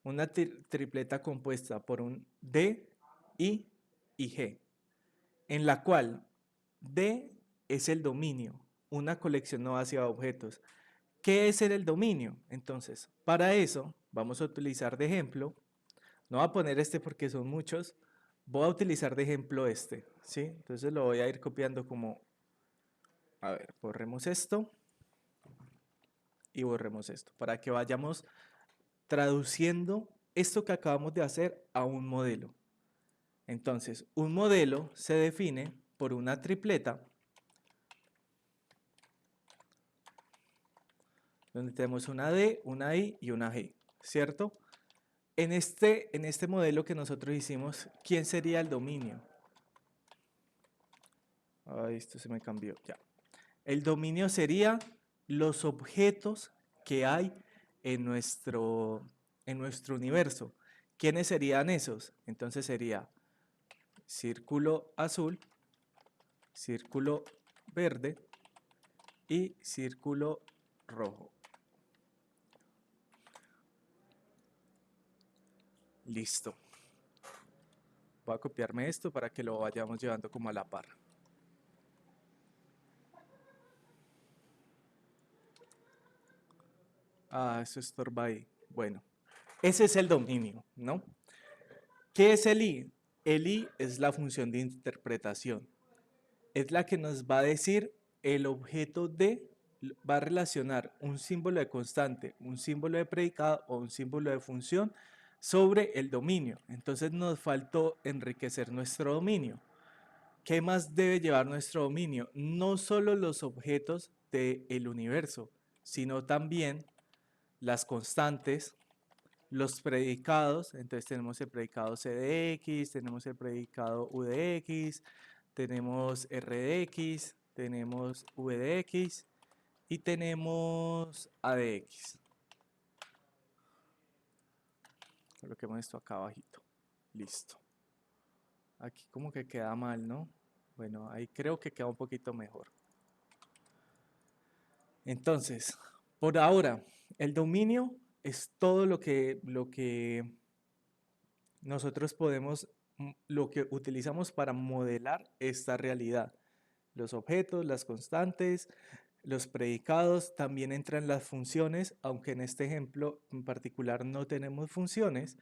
Una tripleta compuesta por un D, I y G, en la cual D es el dominio, una colección no vacía de objetos. ¿Qué es el dominio? Entonces, para eso vamos a utilizar de ejemplo, no voy a poner este porque son muchos, voy a utilizar de ejemplo este, ¿sí? Entonces lo voy a ir copiando como, a ver, borremos esto y borremos esto, para que vayamos traduciendo esto que acabamos de hacer a un modelo. Entonces, un modelo se define por una tripleta, donde tenemos una D, una I y una G, ¿cierto? En este modelo que nosotros hicimos, ¿quién sería el dominio? Ay, esto se me cambió, ya. El dominio sería los objetos que hay en nuestro universo. ¿Quiénes serían esos? Entonces sería círculo azul, círculo verde y círculo rojo. Listo. Voy a copiarme esto para que lo vayamos llevando como a la par. Ah, eso estorba ahí. Bueno, ese es el dominio, ¿no? ¿Qué es el I? El I es la función de interpretación. Es la que nos va a decir el objeto de, va a relacionar un símbolo de constante, un símbolo de predicado o un símbolo de función sobre el dominio. Entonces nos faltó enriquecer nuestro dominio. ¿Qué más debe llevar nuestro dominio? No solo los objetos del universo, sino también las constantes, los predicados. Entonces tenemos el predicado C de X, tenemos el predicado U de X, tenemos R de X, tenemos V de X y tenemos A de X. Coloquemos esto acá abajito. Listo. Aquí como que queda mal, ¿no? Bueno, ahí creo que queda un poquito mejor. Entonces, por ahora, el dominio es todo lo que nosotros podemos, lo que utilizamos para modelar esta realidad. Los objetos, las constantes, los predicados, también entran las funciones, aunque en este ejemplo en particular no tenemos funciones.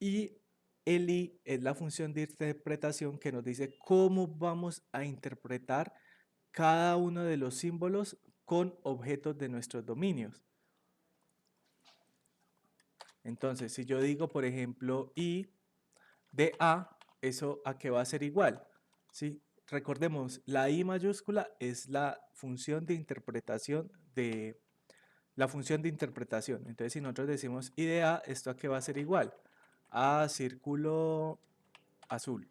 Y el I es la función de interpretación que nos dice cómo vamos a interpretar cada uno de los símbolos con objetos de nuestros dominios. Entonces, si yo digo, por ejemplo, I de A, ¿eso a qué va a ser igual? ¿Sí? Recordemos, la I mayúscula es la función de interpretación de la función de interpretación. Entonces, si nosotros decimos I de A, ¿esto a qué va a ser igual? A círculo azul.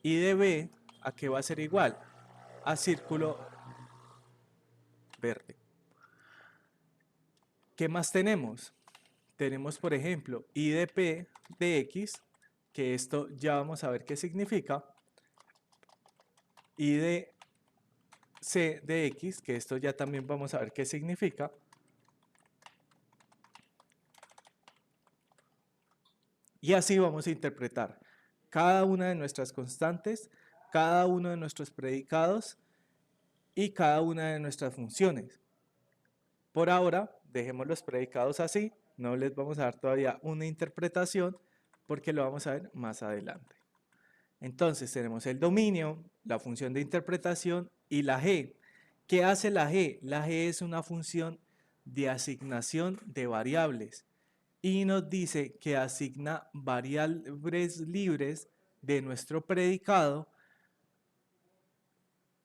I de B, ¿a qué va a ser igual? A círculo verde. ¿Qué más tenemos? Tenemos, por ejemplo, I de P de X, que esto ya vamos a ver qué significa. I de C de X, que esto ya también vamos a ver qué significa. Y así vamos a interpretar cada una de nuestras constantes cada uno de nuestros predicados y cada una de nuestras funciones. Por ahora, dejemos los predicados así, no les vamos a dar todavía una interpretación porque lo vamos a ver más adelante. Entonces tenemos el dominio, la función de interpretación y la G. ¿Qué hace la G? La G es una función de asignación de variables y nos dice que asigna variables libres de nuestro predicado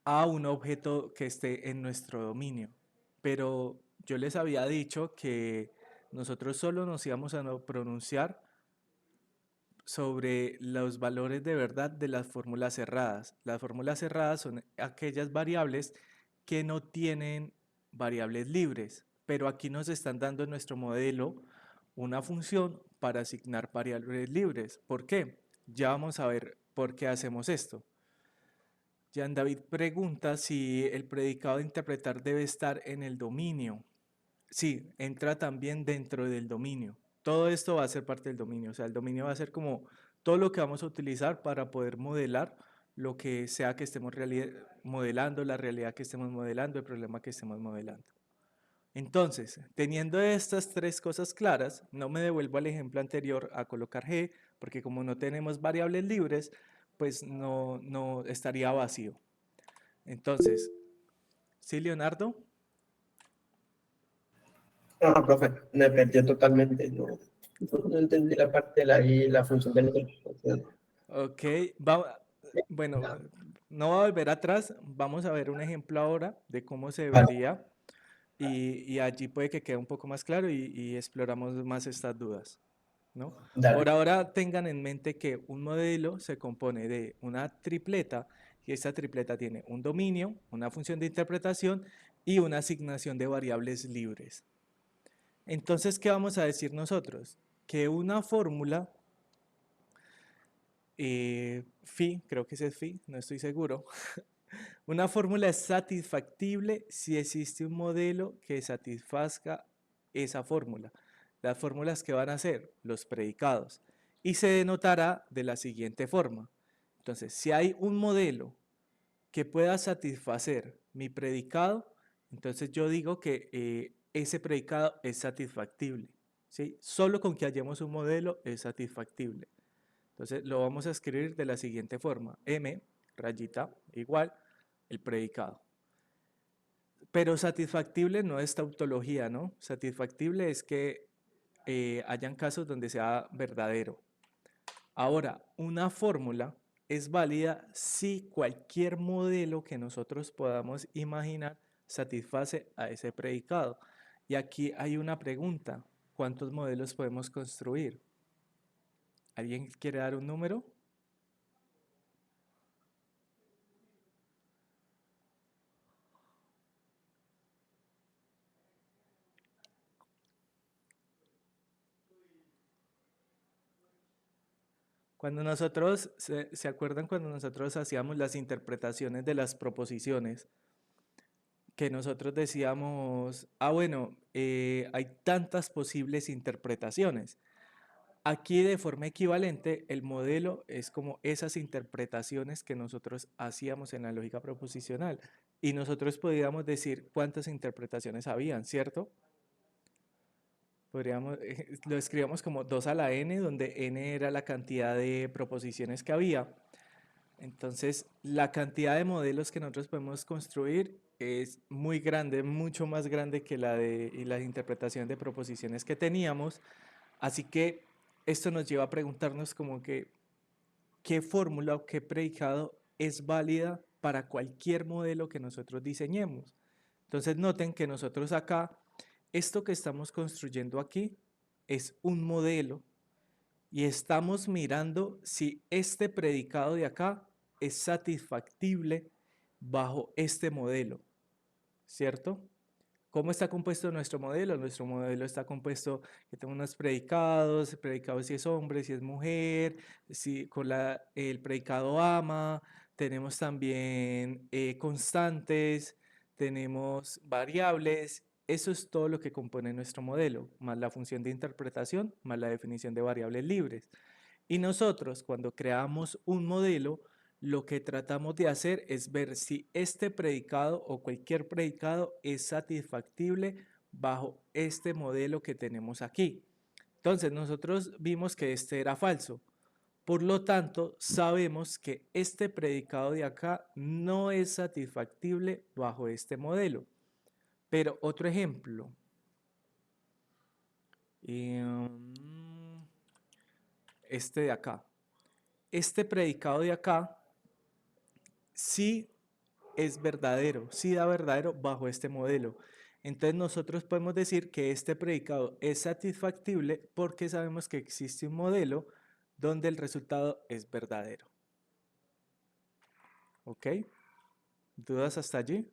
a un objeto que esté en nuestro dominio. Pero yo les había dicho que nosotros solo nos íbamos a pronunciar sobre los valores de verdad de las fórmulas cerradas. Las fórmulas cerradas son aquellas variables que no tienen variables libres, pero aquí nos están dando en nuestro modelo una función para asignar variables libres. ¿Por qué? Ya vamos a ver por qué hacemos esto. Jean David pregunta si el predicado de interpretar debe estar en el dominio. Sí, entra también dentro del dominio. Todo esto va a ser parte del dominio, o sea, el dominio va a ser como todo lo que vamos a utilizar para poder modelar lo que sea que estemos modelando, la realidad que estemos modelando, el problema que estemos modelando. Entonces, teniendo estas tres cosas claras, no me devuelvo al ejemplo anterior a colocar G, porque como no tenemos variables libres, pues no estaría vacío. Entonces, ¿sí, Leonardo? No, profe, me perdió totalmente. No entendí la parte de la función de la interpretación. Ok, bueno, no va a volver atrás, vamos a ver un ejemplo ahora de cómo se vería y allí puede que quede un poco más claro y exploramos más estas dudas, ¿no? Dale. Por ahora tengan en mente que un modelo se compone de una tripleta y esta tripleta tiene un dominio, una función de interpretación y una asignación de variables libres. Entonces, ¿qué vamos a decir nosotros? Que una fórmula phi, creo que ese es phi, no estoy seguro. Una fórmula es satisfactible si existe un modelo que satisfazca esa fórmula. Las fórmulas que van a ser los predicados y se denotará de la siguiente forma. Entonces, si hay un modelo que pueda satisfacer mi predicado, entonces yo digo que ese predicado es satisfactible, ¿sí? Solo con que hallemos un modelo es satisfactible. Entonces lo vamos a escribir de la siguiente forma. M, rayita, igual, el predicado. Pero satisfactible no es tautología, ¿no? Satisfactible es que hayan casos donde sea verdadero. Ahora, una fórmula es válida si cualquier modelo que nosotros podamos imaginar satisface a ese predicado. Y aquí hay una pregunta. ¿Cuántos modelos podemos construir? ¿Alguien quiere dar un número? Cuando nosotros, ¿se acuerdan cuando nosotros hacíamos las interpretaciones de las proposiciones? Que nosotros decíamos, bueno, hay tantas posibles interpretaciones. Aquí de forma equivalente, el modelo es como esas interpretaciones que nosotros hacíamos en la lógica proposicional. Y nosotros podíamos decir cuántas interpretaciones habían, ¿cierto? Lo escribíamos como 2 a la n, donde n era la cantidad de proposiciones que había. Entonces, la cantidad de modelos que nosotros podemos construir es muy grande, mucho más grande que la interpretación de proposiciones que teníamos. Así que esto nos lleva a preguntarnos como que, ¿qué fórmula o qué predicado es válida para cualquier modelo que nosotros diseñemos? Entonces, noten que nosotros acá, esto que estamos construyendo aquí es un modelo y estamos mirando si este predicado de acá es satisfactible bajo este modelo, ¿cierto? ¿Cómo está compuesto nuestro modelo? Nuestro modelo está compuesto que tenemos unos predicados, el predicado si es hombre, si es mujer, si con el predicado ama, tenemos también constantes, tenemos variables. Eso es todo lo que compone nuestro modelo, más la función de interpretación, más la definición de variables libres. Y nosotros, cuando creamos un modelo, lo que tratamos de hacer es ver si este predicado o cualquier predicado es satisfactible bajo este modelo que tenemos aquí. Entonces nosotros vimos que este era falso. Por lo tanto, sabemos que este predicado de acá no es satisfactible bajo este modelo. Pero otro ejemplo. Este de acá. Este predicado de acá sí es verdadero, sí da verdadero bajo este modelo. Entonces nosotros podemos decir que este predicado es satisfactible porque sabemos que existe un modelo donde el resultado es verdadero. ¿Ok? ¿Dudas hasta allí?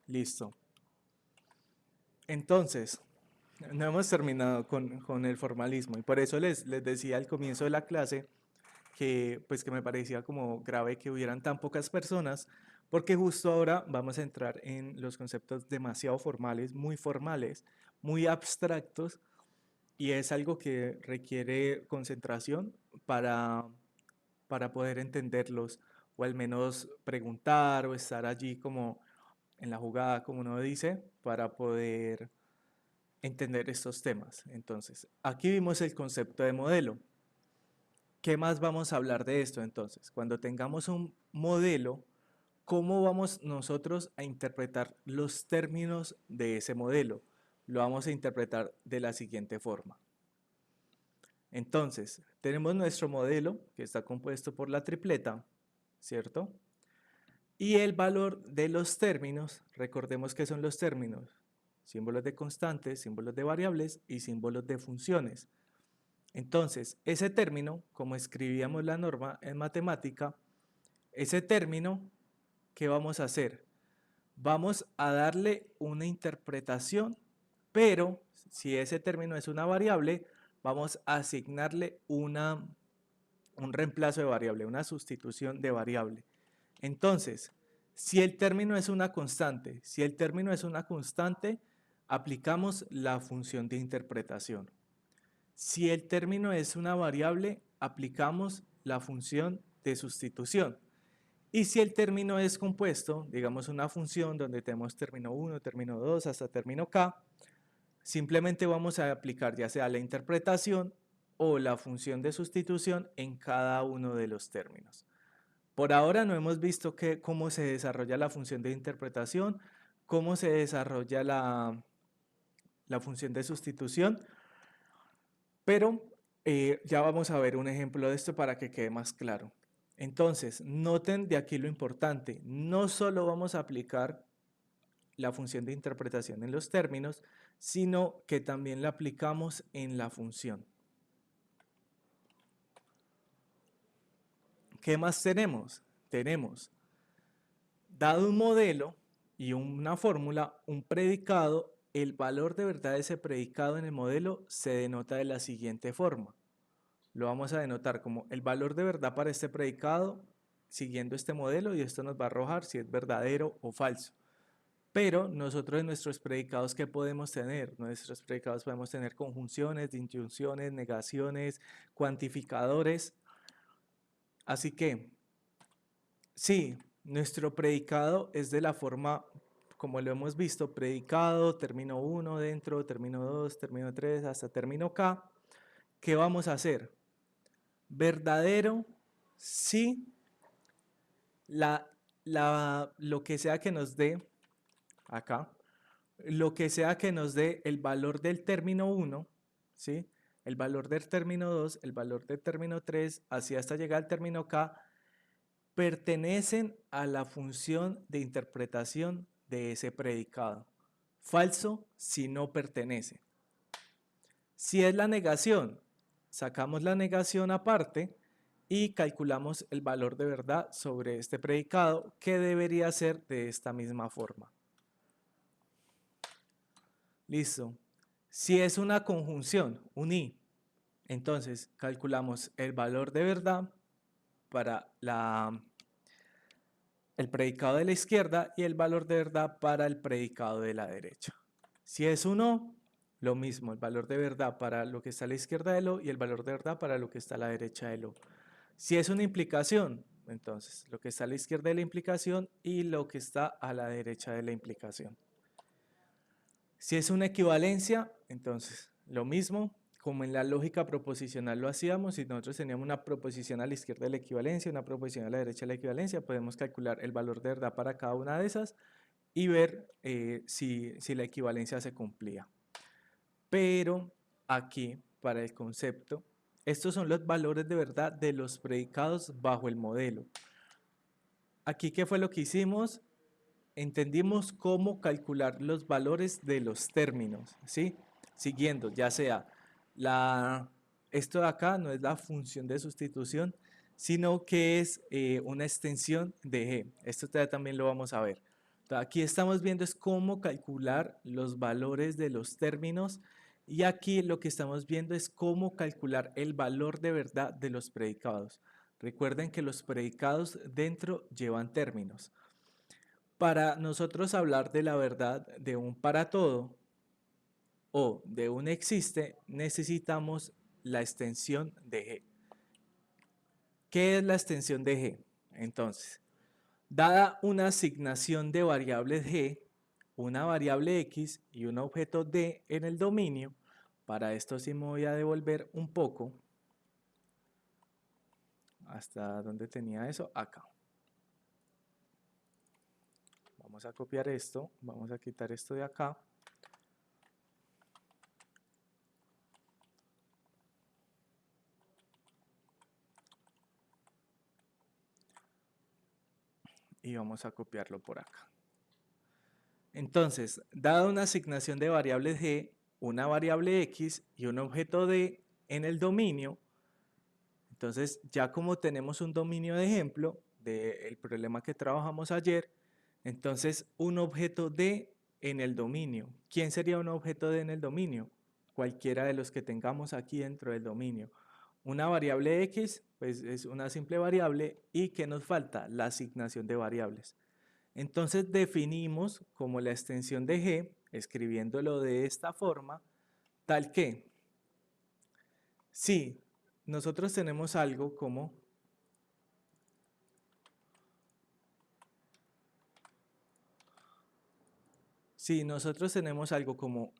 Listo. Entonces, no hemos terminado con el formalismo y por eso les decía al comienzo de la clase que, pues, que me parecía como grave que hubieran tan pocas personas, porque justo ahora vamos a entrar en los conceptos demasiado formales, muy abstractos, y es algo que requiere concentración para poder entenderlos, o al menos preguntar o estar allí como en la jugada, como uno dice, para poder entender estos temas. Entonces, aquí vimos el concepto de modelo. ¿Qué más vamos a hablar de esto entonces? Cuando tengamos un modelo, ¿cómo vamos nosotros a interpretar los términos de ese modelo? Lo vamos a interpretar de la siguiente forma. Entonces, tenemos nuestro modelo que está compuesto por la tripleta, ¿cierto? Y el valor de los términos, recordemos que son los términos, símbolos de constantes, símbolos de variables y símbolos de funciones. Entonces, ese término, como escribíamos la norma en matemática, ese término, ¿qué vamos a hacer? Vamos a darle una interpretación, pero si ese término es una variable, vamos a asignarle un reemplazo de variable, una sustitución de variable. Entonces, si el término es una constante, aplicamos la función de interpretación. Si el término es una variable, aplicamos la función de sustitución. Y si el término es compuesto, digamos una función donde tenemos término 1, término 2, hasta término k, simplemente vamos a aplicar ya sea la interpretación o la función de sustitución en cada uno de los términos. Por ahora no hemos visto cómo se desarrolla la función de interpretación, cómo se desarrolla la función de sustitución, pero ya vamos a ver un ejemplo de esto para que quede más claro. Entonces, noten de aquí lo importante, no solo vamos a aplicar la función de interpretación en los términos, sino que también la aplicamos en la función. ¿Qué más tenemos? Tenemos, dado un modelo y una fórmula, un predicado, el valor de verdad de ese predicado en el modelo se denota de la siguiente forma. Lo vamos a denotar como el valor de verdad para este predicado siguiendo este modelo y esto nos va a arrojar si es verdadero o falso. Pero nosotros en nuestros predicados, ¿qué podemos tener? Nuestros predicados podemos tener conjunciones, disyunciones, negaciones, cuantificadores. Así que, sí, nuestro predicado es de la forma, como lo hemos visto, predicado, término 1 dentro, término 2, término 3, hasta término K. ¿Qué vamos a hacer? Verdadero, sí, lo que sea que nos dé, acá, lo que sea que nos dé el valor del término 1, ¿sí? El valor del término 2, el valor del término 3, así hasta llegar al término K, pertenecen a la función de interpretación de ese predicado. Falso si no pertenece. Si es la negación, sacamos la negación aparte y calculamos el valor de verdad sobre este predicado, que debería ser de esta misma forma. Listo. Si es una conjunción, un i, entonces calculamos el valor de verdad para el predicado de la izquierda y el valor de verdad para el predicado de la derecha. Si es un o, lo mismo, el valor de verdad para lo que está a la izquierda del o y el valor de verdad para lo que está a la derecha del o. Si es una implicación, entonces lo que está a la izquierda de la implicación y lo que está a la derecha de la implicación. Si es una equivalencia, entonces lo mismo, como en la lógica proposicional lo hacíamos, si nosotros teníamos una proposición a la izquierda de la equivalencia, una proposición a la derecha de la equivalencia, podemos calcular el valor de verdad para cada una de esas y ver si la equivalencia se cumplía. Pero aquí, para el concepto, estos son los valores de verdad de los predicados bajo el modelo. Aquí, ¿qué fue lo que hicimos? Entendimos cómo calcular los valores de los términos, ¿sí? Siguiendo, ya sea esto de acá no es la función de sustitución, sino que es una extensión de g. Esto también lo vamos a ver. Entonces, aquí estamos viendo es cómo calcular los valores de los términos y aquí lo que estamos viendo es cómo calcular el valor de verdad de los predicados. Recuerden que los predicados dentro llevan términos. Para nosotros hablar de la verdad de un para todo o de un existe, necesitamos la extensión de g. ¿Qué es la extensión de g? Entonces, dada una asignación de variables g, una variable x y un objeto d en el dominio, para esto sí me voy a devolver un poco. ¿Hasta dónde tenía eso? Acá. Vamos a copiar esto, vamos a quitar esto de acá. Y vamos a copiarlo por acá. Entonces, dada una asignación de variables g, una variable x y un objeto d en el dominio, entonces ya como tenemos un dominio de ejemplo del problema que trabajamos ayer, entonces un objeto d en el dominio. ¿Quién sería un objeto d en el dominio? Cualquiera de los que tengamos aquí dentro del dominio. Una variable x, pues es una simple variable, y ¿qué nos falta? La asignación de variables. Entonces definimos como la extensión de g, escribiéndolo de esta forma, tal que, si nosotros tenemos algo como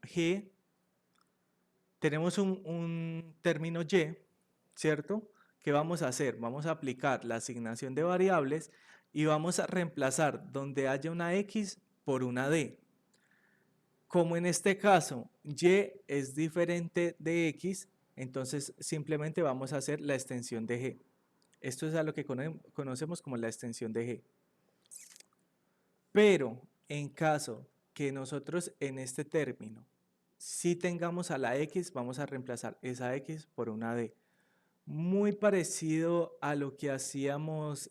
g, tenemos un término y, ¿cierto? ¿Qué vamos a hacer? Vamos a aplicar la asignación de variables y vamos a reemplazar donde haya una x por una d. Como en este caso y es diferente de x, entonces simplemente vamos a hacer la extensión de g. Esto es a lo que conocemos como la extensión de g. Pero en caso que nosotros en este término si tengamos a la x, vamos a reemplazar esa x por una d. Muy parecido a lo que hacíamos,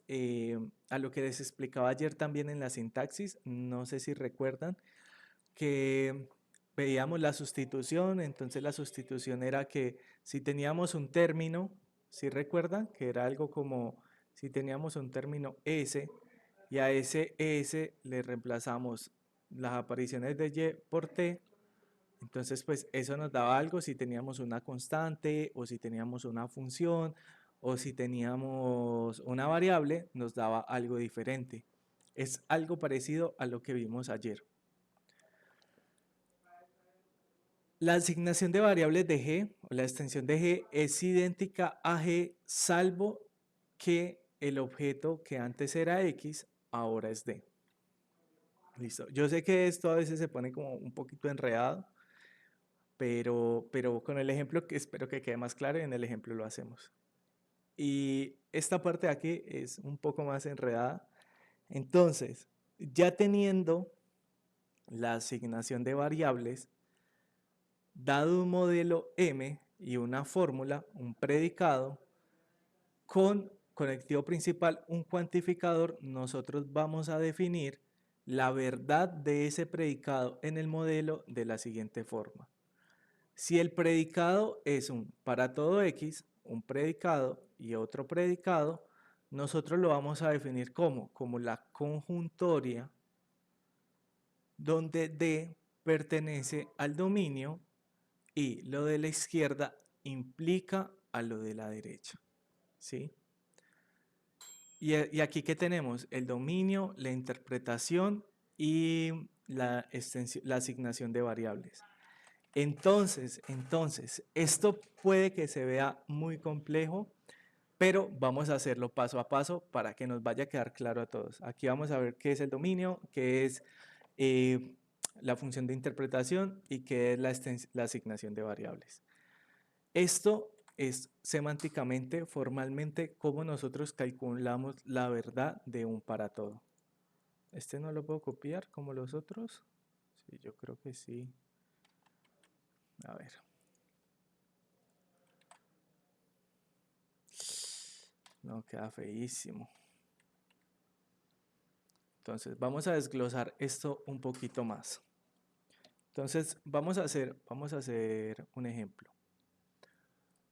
a lo que les explicaba ayer también en la sintaxis, no sé si recuerdan, que veíamos la sustitución, entonces la sustitución era que si teníamos un término, ¿sí recuerdan? Que era algo como si teníamos un término s y a ese s le reemplazamos las apariciones de y por t, entonces pues eso nos daba algo si teníamos una constante o si teníamos una función o si teníamos una variable, nos daba algo diferente. Es algo parecido a lo que vimos ayer. La asignación de variables de g o la extensión de g es idéntica a g salvo que el objeto que antes era x ahora es d. Listo. Yo sé que esto a veces se pone como un poquito enredado, pero con el ejemplo que espero que quede más claro y en el ejemplo lo hacemos. Y esta parte de aquí es un poco más enredada. Entonces, ya teniendo la asignación de variables, dado un modelo M y una fórmula, un predicado, con conectivo principal, un cuantificador, nosotros vamos a definir la verdad de ese predicado en el modelo de la siguiente forma. Si el predicado es un para todo X, un predicado y otro predicado, nosotros lo vamos a definir como la conjuntoria donde D pertenece al dominio y lo de la izquierda implica a lo de la derecha, ¿sí? Y aquí, ¿qué tenemos? El dominio, la interpretación y la asignación de variables. Entonces, esto puede que se vea muy complejo, pero vamos a hacerlo paso a paso para que nos vaya a quedar claro a todos. Aquí vamos a ver qué es el dominio, qué es la función de interpretación y qué es la asignación de variables. Esto es semánticamente, formalmente, cómo nosotros calculamos la verdad de un para todo. ¿Este no lo puedo copiar como los otros? Sí, yo creo que sí. A ver. No, queda feísimo. Entonces, vamos a desglosar esto un poquito más. Entonces, vamos a hacer un ejemplo.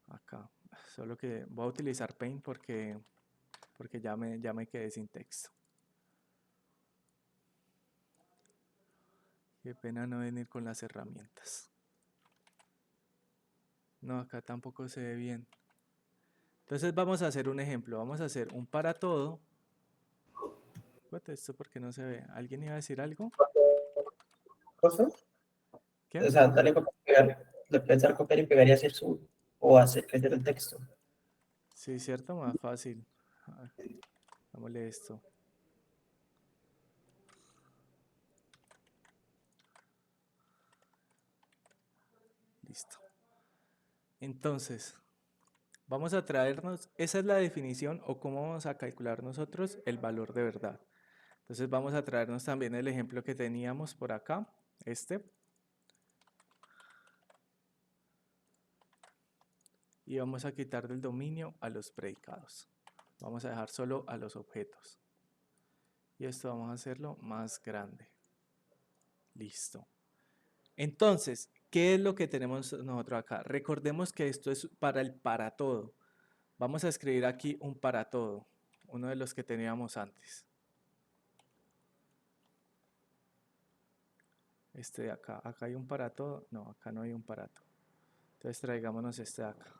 Acá, solo que voy a utilizar Paint porque ya me quedé sin texto. Qué pena no venir con las herramientas. No, acá tampoco se ve bien. Entonces vamos a hacer un ejemplo. Vamos a hacer un para todo. ¿Esto por qué no se ve? ¿Alguien iba a decir algo? ¿Cosa? ¿Qué? O sea, dale copiar y pegar. Le puedes dar copiar y pegar y hacer zoom. O hacer crecer el texto. Sí, cierto, más fácil. A ver, hagámosle esto. Listo. Entonces, vamos a traernos, esa es la definición o cómo vamos a calcular nosotros el valor de verdad. Entonces vamos a traernos también el ejemplo que teníamos por acá, y vamos a quitar del dominio a los predicados. Vamos a dejar solo a los objetos. Y esto vamos a hacerlo más grande. Listo. Entonces, ¿qué es lo que tenemos nosotros acá? Recordemos que esto es para el para todo. Vamos a escribir aquí un para todo, uno de los que teníamos antes. Este de acá. ¿Acá hay un para todo? No, acá no hay un para todo. Entonces traigámonos este de acá.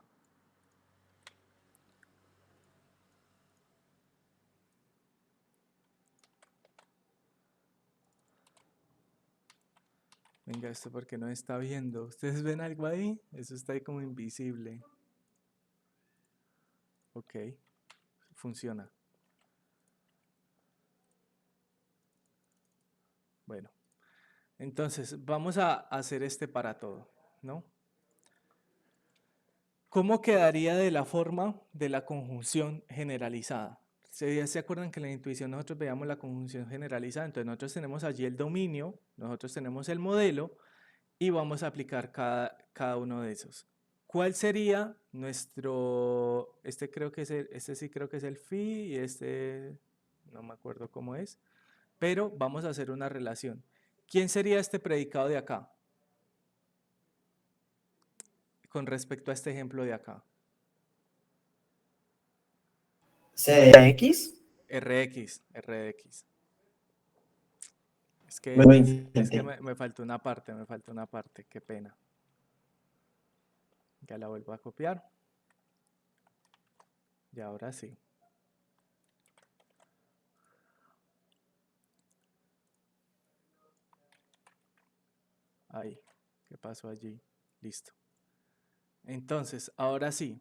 Venga, esto porque no está viendo. ¿Ustedes ven algo ahí? Eso está ahí como invisible. Ok, funciona. Bueno, entonces vamos a hacer este para todo, ¿no? ¿Cómo quedaría de la forma de la conjunción generalizada? ¿Se acuerdan que en la intuición nosotros veíamos la conjunción generalizada? Entonces nosotros tenemos allí el dominio, nosotros tenemos el modelo y vamos a aplicar cada uno de esos. ¿Cuál sería nuestro, este sí creo que es el phi y este no me acuerdo cómo es, pero vamos a hacer una relación. ¿Quién sería este predicado de acá? Con respecto a este ejemplo de acá. ¿CX? RX. Es que, Bueno, es que intenté. me faltó una parte, qué pena. Ya la vuelvo a copiar. Y ahora sí. Ahí, ¿qué pasó allí? Listo. Entonces, ahora sí.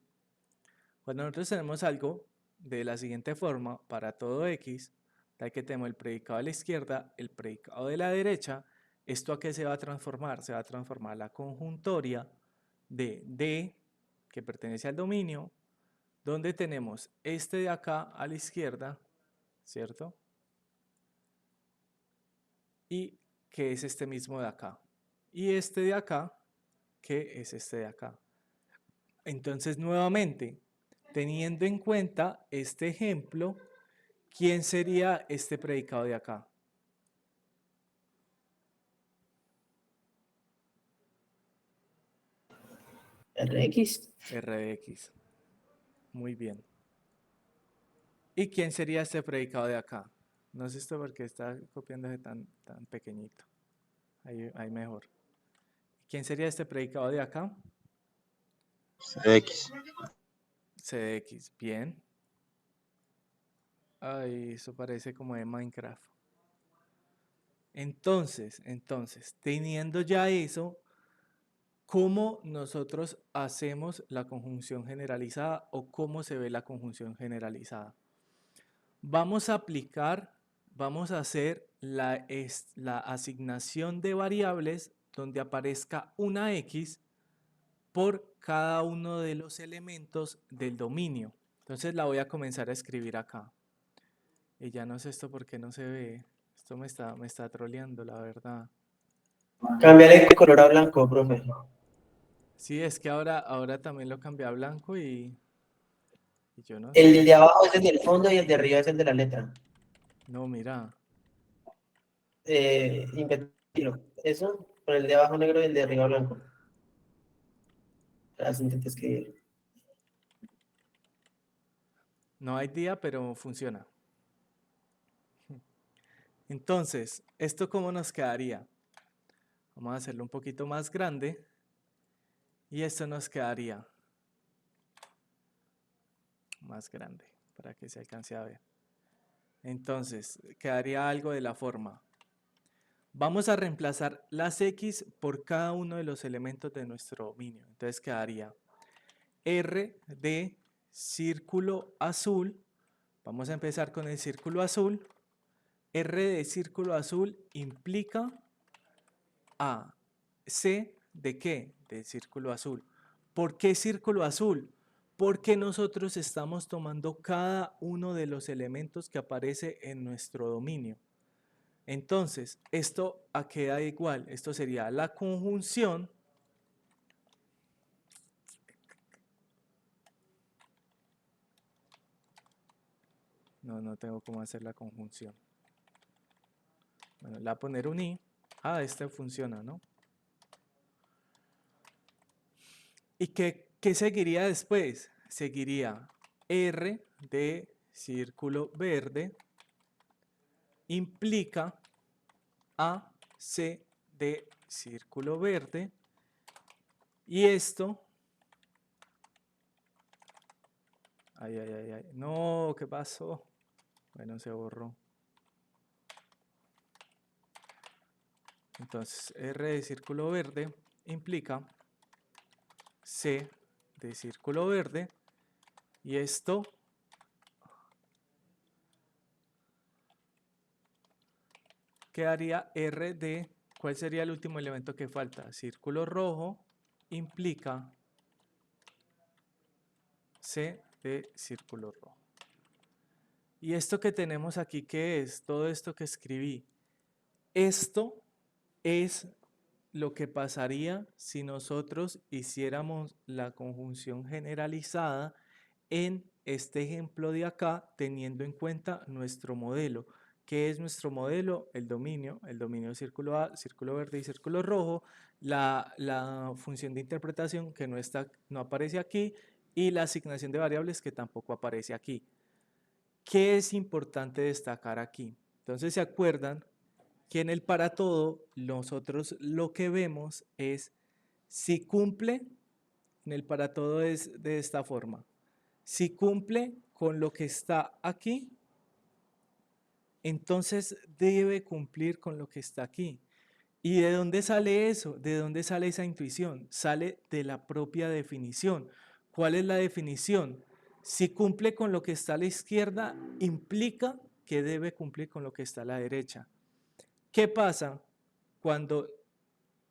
Cuando nosotros tenemos algo de la siguiente forma, para todo X, tal que tenemos el predicado a la izquierda, el predicado de la derecha, ¿esto a qué se va a transformar? Se va a transformar la conjuntoria de D, que pertenece al dominio, donde tenemos este de acá a la izquierda, ¿cierto? Y que es este mismo de acá. Y este de acá, que es este de acá. Entonces, nuevamente, teniendo en cuenta este ejemplo, ¿quién sería este predicado de acá? Rx. R de X. Muy bien. ¿Y quién sería este predicado de acá? No sé esto porque está copiándose tan pequeñito. Ahí mejor. ¿Quién sería este predicado de acá? X. C de X. Bien. Ay, eso parece como de Minecraft. Entonces, teniendo ya eso, ¿cómo nosotros hacemos la conjunción generalizada o cómo se ve la conjunción generalizada? Vamos a hacer la asignación de variables donde aparezca una X por cada uno de los elementos del dominio. Entonces la voy a comenzar a escribir acá. Y ya no sé esto por qué no se ve. Esto me está troleando, la verdad. Cámbiale el color a blanco, profe. Sí, es que ahora también lo cambié a blanco y yo no El sé. de abajo es el del fondo y el de arriba es el de la letra. No, mira. Invertirlo. Eso, con el de abajo negro y el de arriba blanco. Así intenté escribir. No hay día, pero funciona. Entonces, ¿esto cómo nos quedaría? Vamos a hacerlo un poquito más grande. Y esto nos quedaría más grande para que se alcance a ver. Entonces, quedaría algo de la forma. Vamos a reemplazar las X por cada uno de los elementos de nuestro dominio. Entonces quedaría R de círculo azul. Vamos a empezar con el círculo azul. R de círculo azul implica a C de ¿qué? De círculo azul. ¿Por qué círculo azul? Porque nosotros estamos tomando cada uno de los elementos que aparece en nuestro dominio. Entonces, esto a qué da igual. Esto sería la conjunción no tengo cómo hacer la conjunción. Bueno, le voy a poner un i. Ah, este funciona, ¿no? ¿Y qué seguiría después? Seguiría R de círculo verde implica AC de círculo verde. Y esto... Ay, no, ¿qué pasó? Bueno, se borró. Entonces, R de círculo verde implica C de círculo verde. Y esto quedaría R de, ¿cuál sería el último elemento que falta? Círculo rojo implica C de círculo rojo. ¿Y esto que tenemos aquí qué es? Todo esto que escribí. Esto es lo que pasaría si nosotros hiciéramos la conjunción generalizada en este ejemplo de acá, teniendo en cuenta nuestro modelo. ¿Qué es nuestro modelo? El dominio círculo A, círculo verde y círculo rojo, la función de interpretación que no aparece aquí y la asignación de variables que tampoco aparece aquí. ¿Qué es importante destacar aquí? Entonces, ¿se acuerdan que en el para todo nosotros lo que vemos es si cumple? En el para todo es de esta forma. Si cumple con lo que está aquí, entonces debe cumplir con lo que está aquí. ¿Y de dónde sale eso? ¿De dónde sale esa intuición? Sale de la propia definición. ¿Cuál es la definición? Si cumple con lo que está a la izquierda, implica que debe cumplir con lo que está a la derecha. ¿Qué pasa cuando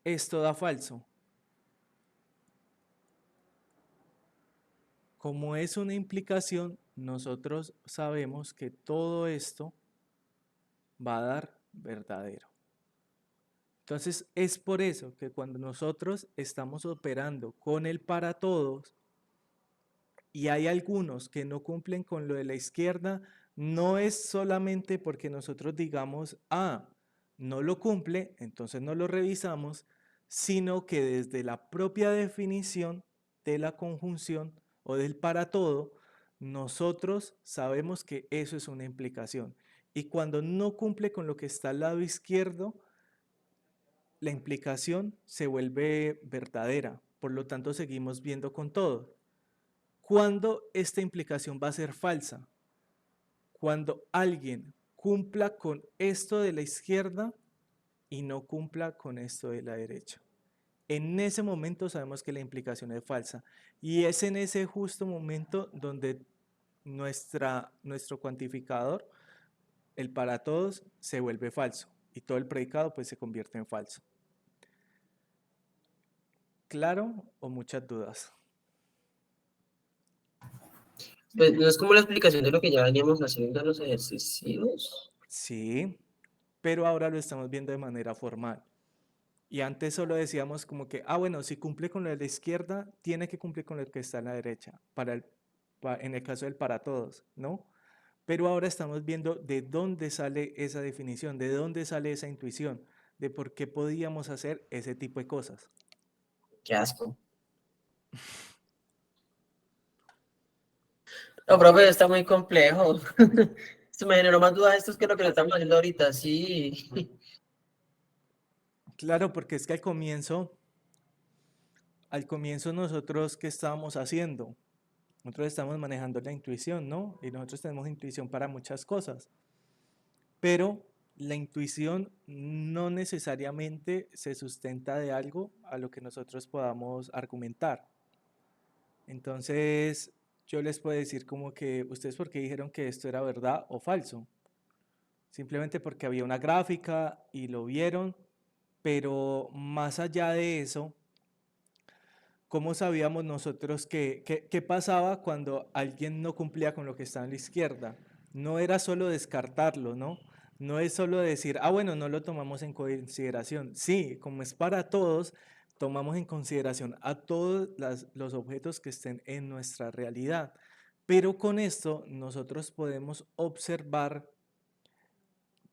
esto da falso? Como es una implicación, nosotros sabemos que todo esto va a dar verdadero. Entonces, es por eso que cuando nosotros estamos operando con el para todos y hay algunos que no cumplen con lo de la izquierda, no es solamente porque nosotros digamos, no lo cumple, entonces no lo revisamos, sino que desde la propia definición de la conjunción o del para todo, nosotros sabemos que eso es una implicación. Y cuando no cumple con lo que está al lado izquierdo, la implicación se vuelve verdadera. Por lo tanto, seguimos viendo con todo. ¿Cuándo esta implicación va a ser falsa? Cuando alguien cumpla con esto de la izquierda y no cumpla con esto de la derecha. En ese momento sabemos que la implicación es falsa. Y es en ese justo momento donde nuestro cuantificador, el para todos, se vuelve falso. Y todo el predicado pues se convierte en falso. ¿Claro o muchas dudas? Pues no es como la explicación de lo que ya veníamos haciendo en los ejercicios. Sí, pero ahora lo estamos viendo de manera formal. Y antes solo decíamos como que, bueno, si cumple con lo de la izquierda, tiene que cumplir con lo que está en la derecha, en el caso del para todos, ¿no? Pero ahora estamos viendo de dónde sale esa definición, de dónde sale esa intuición, de por qué podíamos hacer ese tipo de cosas. Qué asco. No, profe, está muy complejo. Esto me generó más dudas esto es que lo que le estamos haciendo ahorita, sí. Claro, porque es que al comienzo nosotros, ¿qué estábamos haciendo? Nosotros estamos manejando la intuición, ¿no? Y nosotros tenemos intuición para muchas cosas. Pero la intuición no necesariamente se sustenta de algo a lo que nosotros podamos argumentar. Entonces, yo les puedo decir como que, ¿ustedes por qué dijeron que esto era verdad o falso? Simplemente porque había una gráfica y lo vieron, pero más allá de eso, ¿cómo sabíamos nosotros qué pasaba cuando alguien no cumplía con lo que estaba en la izquierda? No era solo descartarlo, ¿no? No es solo decir, bueno, no lo tomamos en consideración. Sí, como es para todos, tomamos en consideración a todos los objetos que estén en nuestra realidad. Pero con esto nosotros podemos observar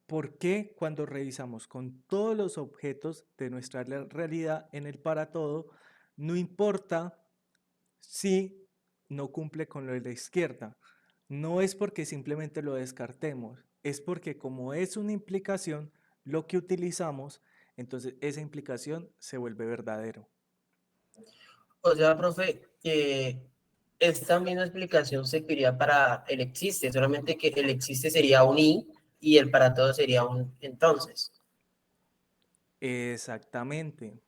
por qué cuando revisamos con todos los objetos de nuestra realidad en el para todo, no importa si no cumple con lo de la izquierda. No es porque simplemente lo descartemos, es porque como es una implicación, lo que utilizamos, entonces esa implicación se vuelve verdadero. O sea, profe, esta misma explicación serviría para el existe, solamente que el existe sería un y el para todo sería un entonces. Exactamente.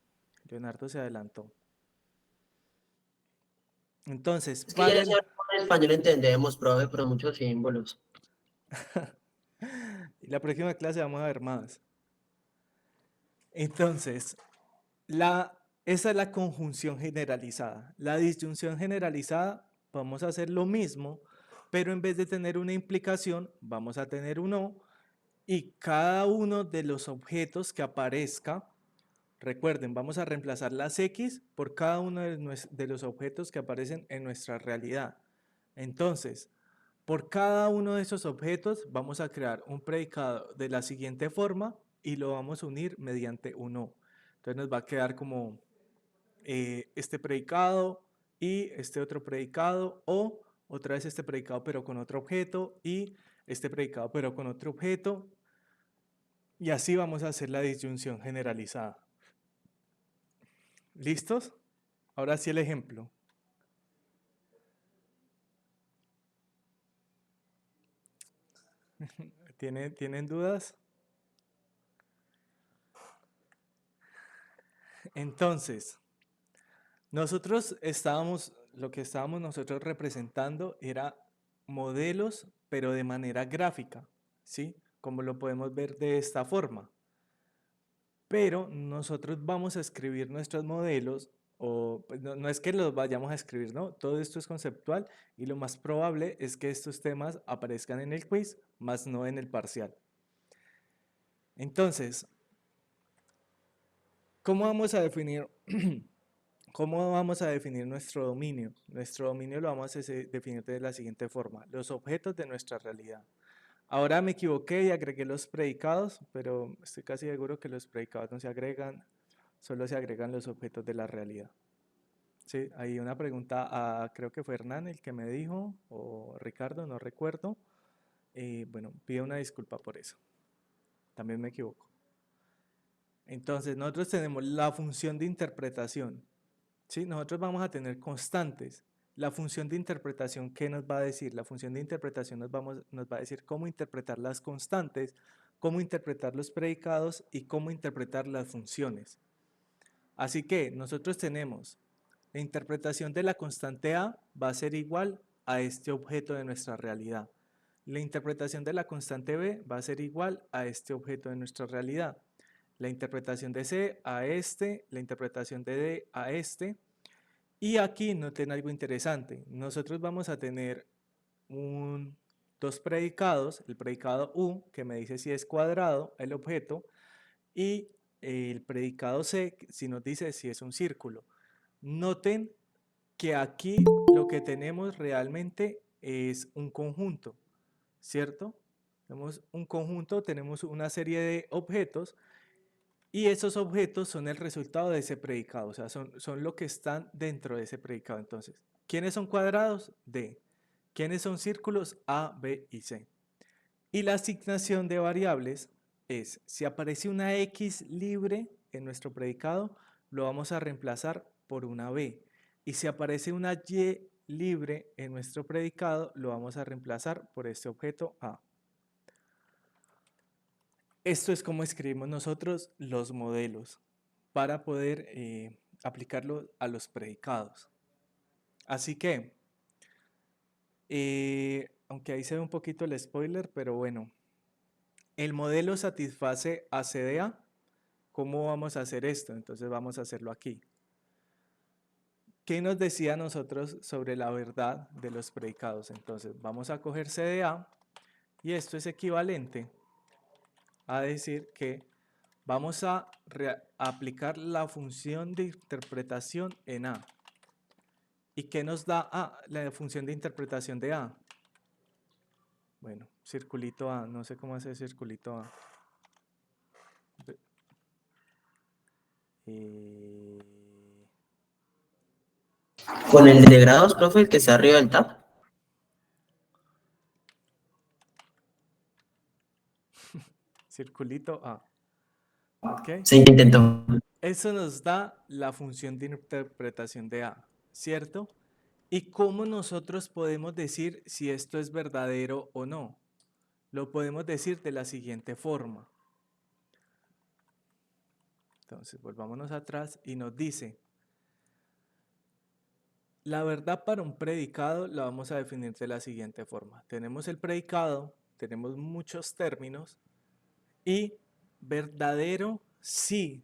Leonardo se adelantó. Entonces, Es que ya en español entendemos, profe, pero muchos símbolos. y la próxima clase vamos a ver más. Entonces, esa es la conjunción generalizada. La disyunción generalizada, vamos a hacer lo mismo, pero en vez de tener una implicación, vamos a tener un o, y cada uno de los objetos que aparezca, recuerden, vamos a reemplazar las x por cada uno de los objetos que aparecen en nuestra realidad. Entonces, por cada uno de esos objetos vamos a crear un predicado de la siguiente forma y lo vamos a unir mediante un o. Entonces nos va a quedar como este predicado y este otro predicado, o otra vez este predicado pero con otro objeto y este predicado pero con otro objeto, y así vamos a hacer la disyunción generalizada. ¿Listos? Ahora sí el ejemplo. ¿Tienen dudas? Entonces, lo que estábamos nosotros representando era modelos, pero de manera gráfica, ¿sí? Como lo podemos ver de esta forma. Pero nosotros vamos a escribir nuestros modelos, o pues, no es que los vayamos a escribir, ¿no? Todo esto es conceptual y lo más probable es que estos temas aparezcan en el quiz, más no en el parcial. Entonces, ¿cómo vamos a definir ¿cómo vamos a definir nuestro dominio? Nuestro dominio lo vamos a definir de la siguiente forma: los objetos de nuestra realidad. Ahora me equivoqué y agregué los predicados, pero estoy casi seguro que los predicados no se agregan, solo se agregan los objetos de la realidad. Sí, hay una pregunta a, creo que fue Hernán el que me dijo, o Ricardo, no recuerdo. Bueno, pido una disculpa por eso. También me equivoco. Entonces, nosotros tenemos la función de interpretación. ¿Sí? Nosotros vamos a tener constantes. La función de interpretación, ¿qué nos va a decir? La función de interpretación nos va a decir cómo interpretar las constantes, cómo interpretar los predicados y cómo interpretar las funciones. Así que nosotros tenemos la interpretación de la constante A va a ser igual a este objeto de nuestra realidad. La interpretación de la constante B va a ser igual a este objeto de nuestra realidad. La interpretación de C a este, la interpretación de D a este. Y aquí noten algo interesante. Nosotros vamos a tener dos predicados, el predicado U, que me dice si es cuadrado el objeto, y el predicado C, si nos dice si es un círculo. Noten que aquí lo que tenemos realmente es un conjunto, ¿cierto? Tenemos un conjunto, tenemos una serie de objetos y esos objetos son el resultado de ese predicado, o sea, son lo que están dentro de ese predicado. Entonces, ¿quiénes son cuadrados? D. ¿Quiénes son círculos? A, B y C. Y la asignación de variables es, si aparece una X libre en nuestro predicado, lo vamos a reemplazar por una B. Y si aparece una Y libre en nuestro predicado, lo vamos a reemplazar por este objeto A. Esto es como escribimos nosotros los modelos para poder aplicarlo a los predicados. Así que, aunque ahí se ve un poquito el spoiler, pero bueno, el modelo satisface a CDA. ¿Cómo vamos a hacer esto? Entonces vamos a hacerlo aquí. ¿Qué nos decía nosotros sobre la verdad de los predicados? Entonces vamos a coger CDA y esto es equivalente a decir que vamos a aplicar la función de interpretación en A. ¿Y qué nos da A? La función de interpretación de A. Bueno, circulito A, no sé cómo hacer circulito A. Con el de grados, profe, el que está arriba del tab. Circulito A. ¿Ok? Se intentó. Eso nos da la función de interpretación de A, ¿cierto? ¿Y cómo nosotros podemos decir si esto es verdadero o no? Lo podemos decir de la siguiente forma. Entonces, volvámonos atrás y nos dice, la verdad para un predicado la vamos a definir de la siguiente forma. Tenemos el predicado, tenemos muchos términos y verdadero si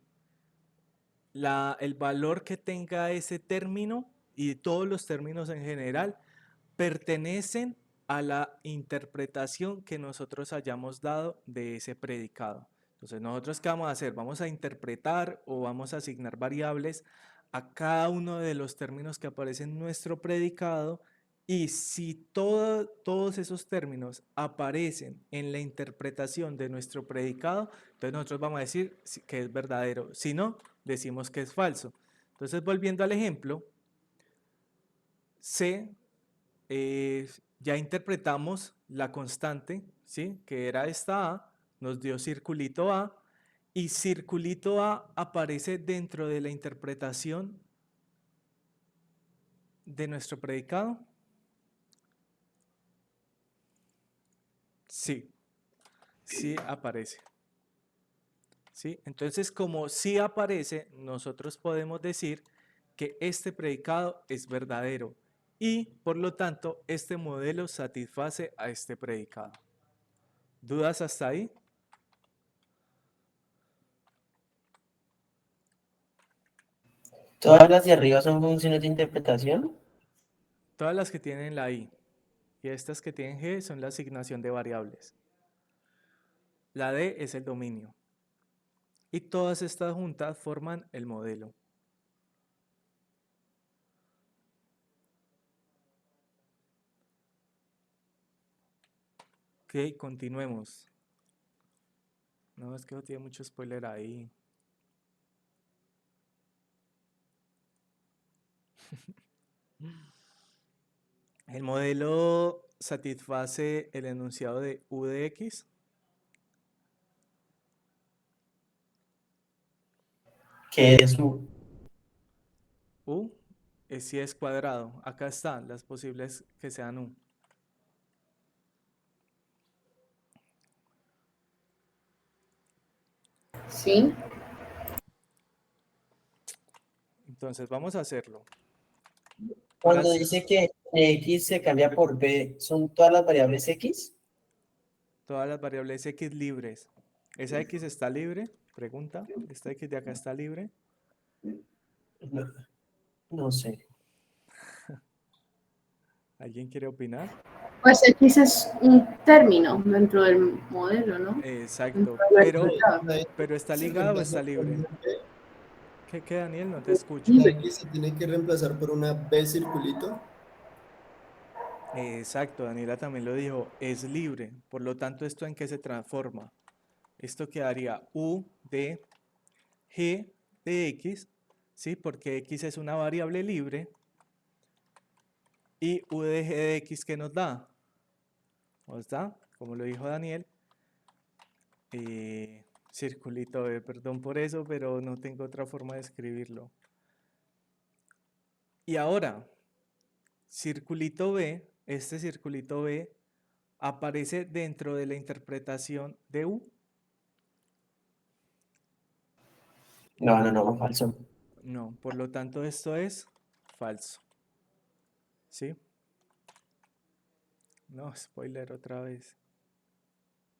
el valor que tenga ese término y todos los términos en general pertenecen a la interpretación que nosotros hayamos dado de ese predicado. Entonces, ¿nosotros qué vamos a hacer? Vamos a interpretar o vamos a asignar variables a cada uno de los términos que aparecen en nuestro predicado y si todos esos términos aparecen en la interpretación de nuestro predicado, entonces nosotros vamos a decir que es verdadero. Si no, decimos que es falso. Entonces, volviendo al ejemplo, C, ya interpretamos la constante, ¿sí? Que era esta A, nos dio circulito A, y circulito A aparece dentro de la interpretación de nuestro predicado. Sí, sí aparece. ¿Sí? Entonces, como sí aparece, nosotros podemos decir que este predicado es verdadero y, por lo tanto, este modelo satisface a este predicado. ¿Dudas hasta ahí? Todas las de arriba son funciones de interpretación. Todas las que tienen la I y estas que tienen G son la asignación de variables. La D es el dominio. Y todas estas juntas forman el modelo. Ok, continuemos. No, es que no tiene mucho spoiler ahí. El modelo satisface el enunciado de U de X. ¿Qué es U? U es si es cuadrado. Acá están las posibles que sean U. Sí. Entonces vamos a hacerlo. Cuando Las- dice que X se cambia por B, ¿son todas las variables X? todas las variables X libres. ¿Esa X está libre? Pregunta. ¿Esta X de acá está libre? No, no sé. ¿Alguien quiere opinar? Pues X es un término dentro del modelo, ¿no? Exacto. Dentro del resultado. Pero ¿está Se ligada o reemplaza está por libre? una B. ¿Qué, Daniel? No te escucho. La Libre. X se tiene que reemplazar por una B circulito. Exacto, Daniela también lo dijo, es libre. Por lo tanto, ¿esto en qué se transforma? Esto quedaría U de G de X, ¿sí? Porque X es una variable libre. Y U de G de X, ¿qué nos da? Nos da, como lo dijo Daniel, circulito B, perdón por eso, pero no tengo otra forma de escribirlo. Y ahora, circulito B, este circulito B, aparece dentro de la interpretación de U. No, falso. No, por lo tanto esto es falso. ¿Sí? No, spoiler otra vez.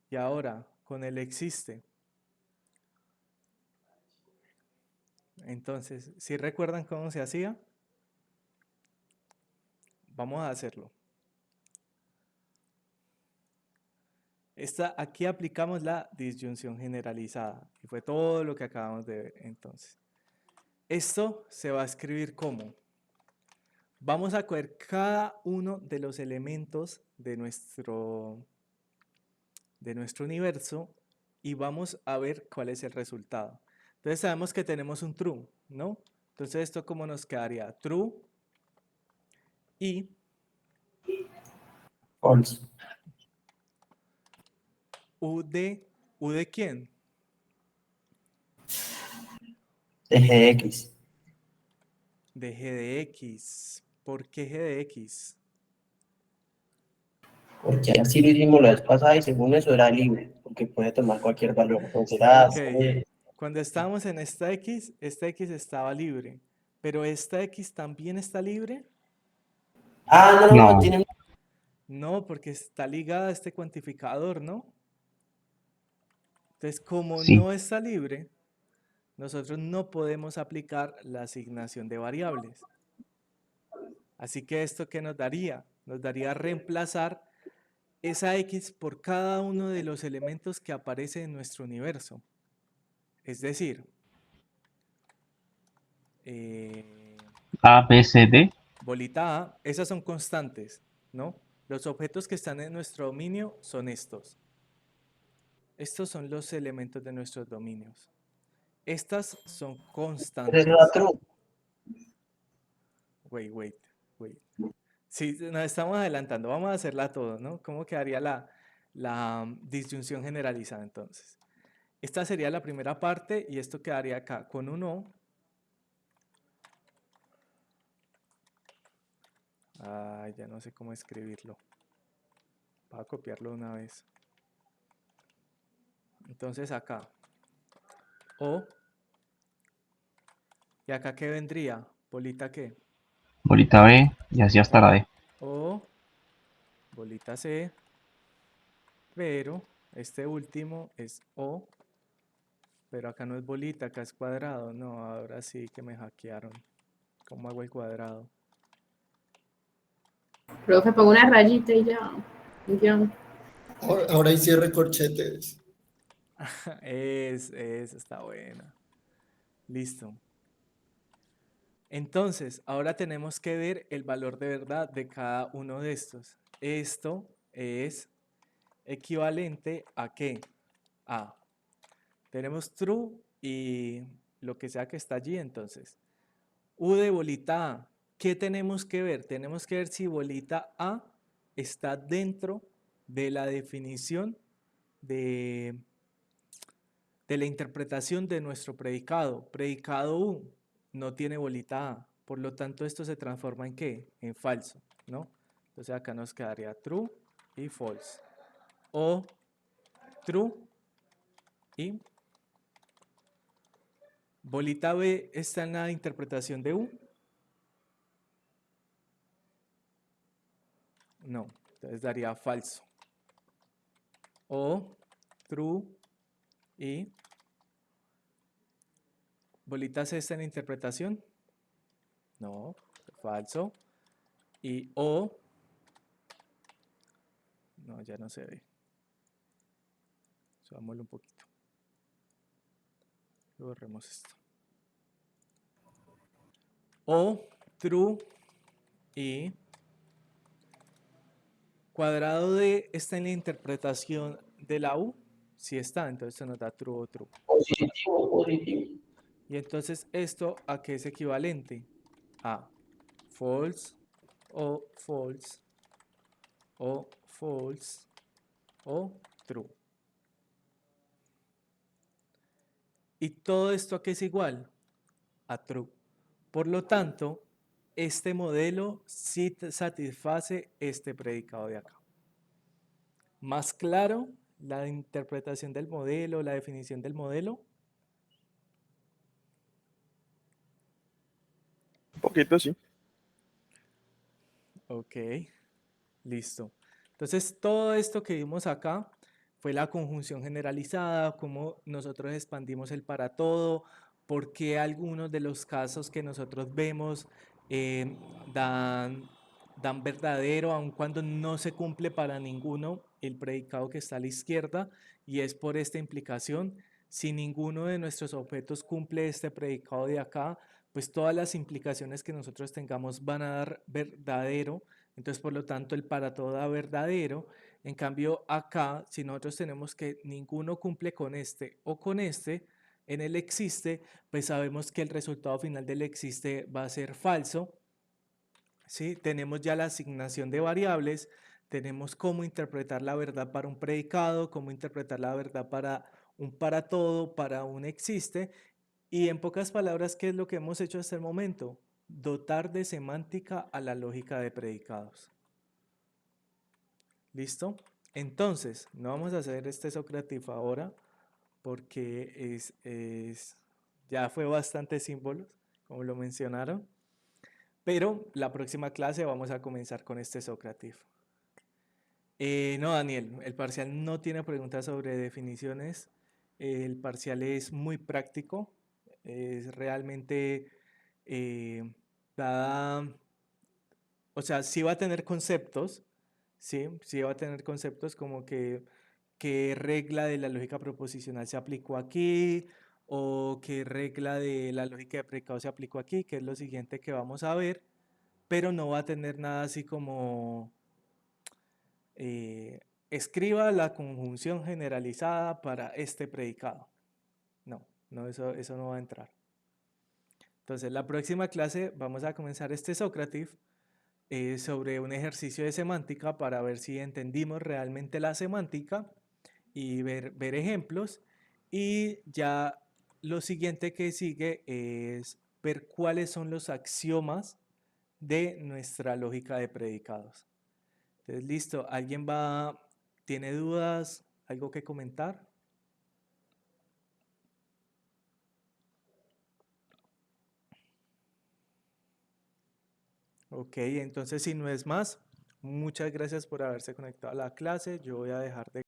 Y ahora, con el existe. Entonces, ¿sí recuerdan cómo se hacía? Vamos a hacerlo. Aquí aplicamos la disyunción generalizada. Y fue todo lo que acabamos de ver entonces. Esto se va a escribir como. Vamos a coger cada uno de los elementos de nuestro universo y vamos a ver cuál es el resultado. Entonces sabemos que tenemos un true, ¿no? Entonces esto cómo nos quedaría, true y False. U de quién? De G de X. De G de X. ¿Por qué G de X? Porque así lo hicimos la vez pasada y según eso era libre, porque puede tomar cualquier valor. Entonces era Ok, C. cuando estábamos en esta X estaba libre, pero esta X también está libre. No No. tiene. No, porque está ligada a este cuantificador, ¿no? Entonces, como Sí. no está libre, nosotros no podemos aplicar la asignación de variables. Así que esto ¿qué nos daría? Nos daría reemplazar esa X por cada uno de los elementos que aparece en nuestro universo. Es decir, A, B, C, D. bolita A, esas son constantes, ¿no? Los objetos que están en nuestro dominio son estos. Estos son los elementos de nuestros dominios. Estas son constantes. Eso era true. Wait. Sí, nos estamos adelantando. Vamos a hacerla todo, ¿no? ¿Cómo quedaría la disyunción generalizada entonces? Esta sería la primera parte y esto quedaría acá con un O. Ya no sé cómo escribirlo. Voy a copiarlo una vez. Entonces acá. O. ¿Y acá qué vendría? ¿Bolita qué? Bolita B y así hasta la D. O. Bolita C. Pero este último es O. Pero acá no es bolita, acá es cuadrado. No, ahora sí que me hackearon. ¿Cómo hago el cuadrado? Profe, pongo una rayita y ya. Ya. Ahora hay cierre corchetes. Está buena. Listo. Entonces, ahora tenemos que ver el valor de verdad de cada uno de estos. Esto es equivalente a ¿qué? A. Tenemos true y lo que sea que está allí, entonces. U de bolita A. ¿qué tenemos que ver? Tenemos que ver si bolita A está dentro de la definición de la interpretación de nuestro predicado. Predicado U no tiene bolita A, por lo tanto esto se transforma en ¿qué? En falso, ¿no? Entonces acá nos quedaría true y false. O true y bolita B está en la interpretación de U. No, entonces daría falso. O true y bolita C está en la interpretación. No, falso. Y O, no, ya no se ve. Subámoslo un poquito. Borremos esto. O, true y cuadrado D está en la interpretación de la U. Si está, entonces se nos da true o true. Positivo, positivo. Y entonces esto ¿a qué es equivalente? A false o false o false o true. ¿Y todo esto a qué es igual? A true. Por lo tanto, este modelo sí satisface este predicado de acá. Más claro, la interpretación del modelo, la definición del modelo. Un poquito, sí. Ok, listo. Entonces, todo esto que vimos acá fue la conjunción generalizada, cómo nosotros expandimos el para todo, por qué algunos de los casos que nosotros vemos dan verdadero, aun cuando no se cumple para ninguno el predicado que está a la izquierda, y es por esta implicación. Si ninguno de nuestros objetos cumple este predicado de acá, pues todas las implicaciones que nosotros tengamos van a dar verdadero. Entonces, por lo tanto, el para todo da verdadero. En cambio, acá, si nosotros tenemos que ninguno cumple con este o con este, en el existe, pues sabemos que el resultado final del existe va a ser falso. ¿Sí? Tenemos ya la asignación de variables, tenemos cómo interpretar la verdad para un predicado, cómo interpretar la verdad para un para todo, para un existe. Y en pocas palabras, ¿qué es lo que hemos hecho hasta el momento? Dotar de semántica a la lógica de predicados. ¿Listo? Entonces, no vamos a hacer este Socrative ahora porque ya fue bastante símbolos, como lo mencionaron. Pero la próxima clase vamos a comenzar con este Socrative. No, Daniel, el parcial no tiene preguntas sobre definiciones. El parcial es muy práctico. Es realmente o sea, sí va a tener conceptos, sí va a tener conceptos como que qué regla de la lógica proposicional se aplicó aquí, o qué regla de la lógica de predicado se aplicó aquí, que es lo siguiente que vamos a ver, pero no va a tener nada así como escriba la conjunción generalizada para este predicado. No, eso no va a entrar. Entonces, la próxima clase vamos a comenzar este Socrative sobre un ejercicio de semántica para ver si entendimos realmente la semántica y ver ejemplos. Y ya lo siguiente que sigue es ver cuáles son los axiomas de nuestra lógica de predicados. Entonces, listo. ¿Tiene dudas? ¿Algo que comentar? Ok, entonces si no es más, muchas gracias por haberse conectado a la clase. Yo voy a dejar de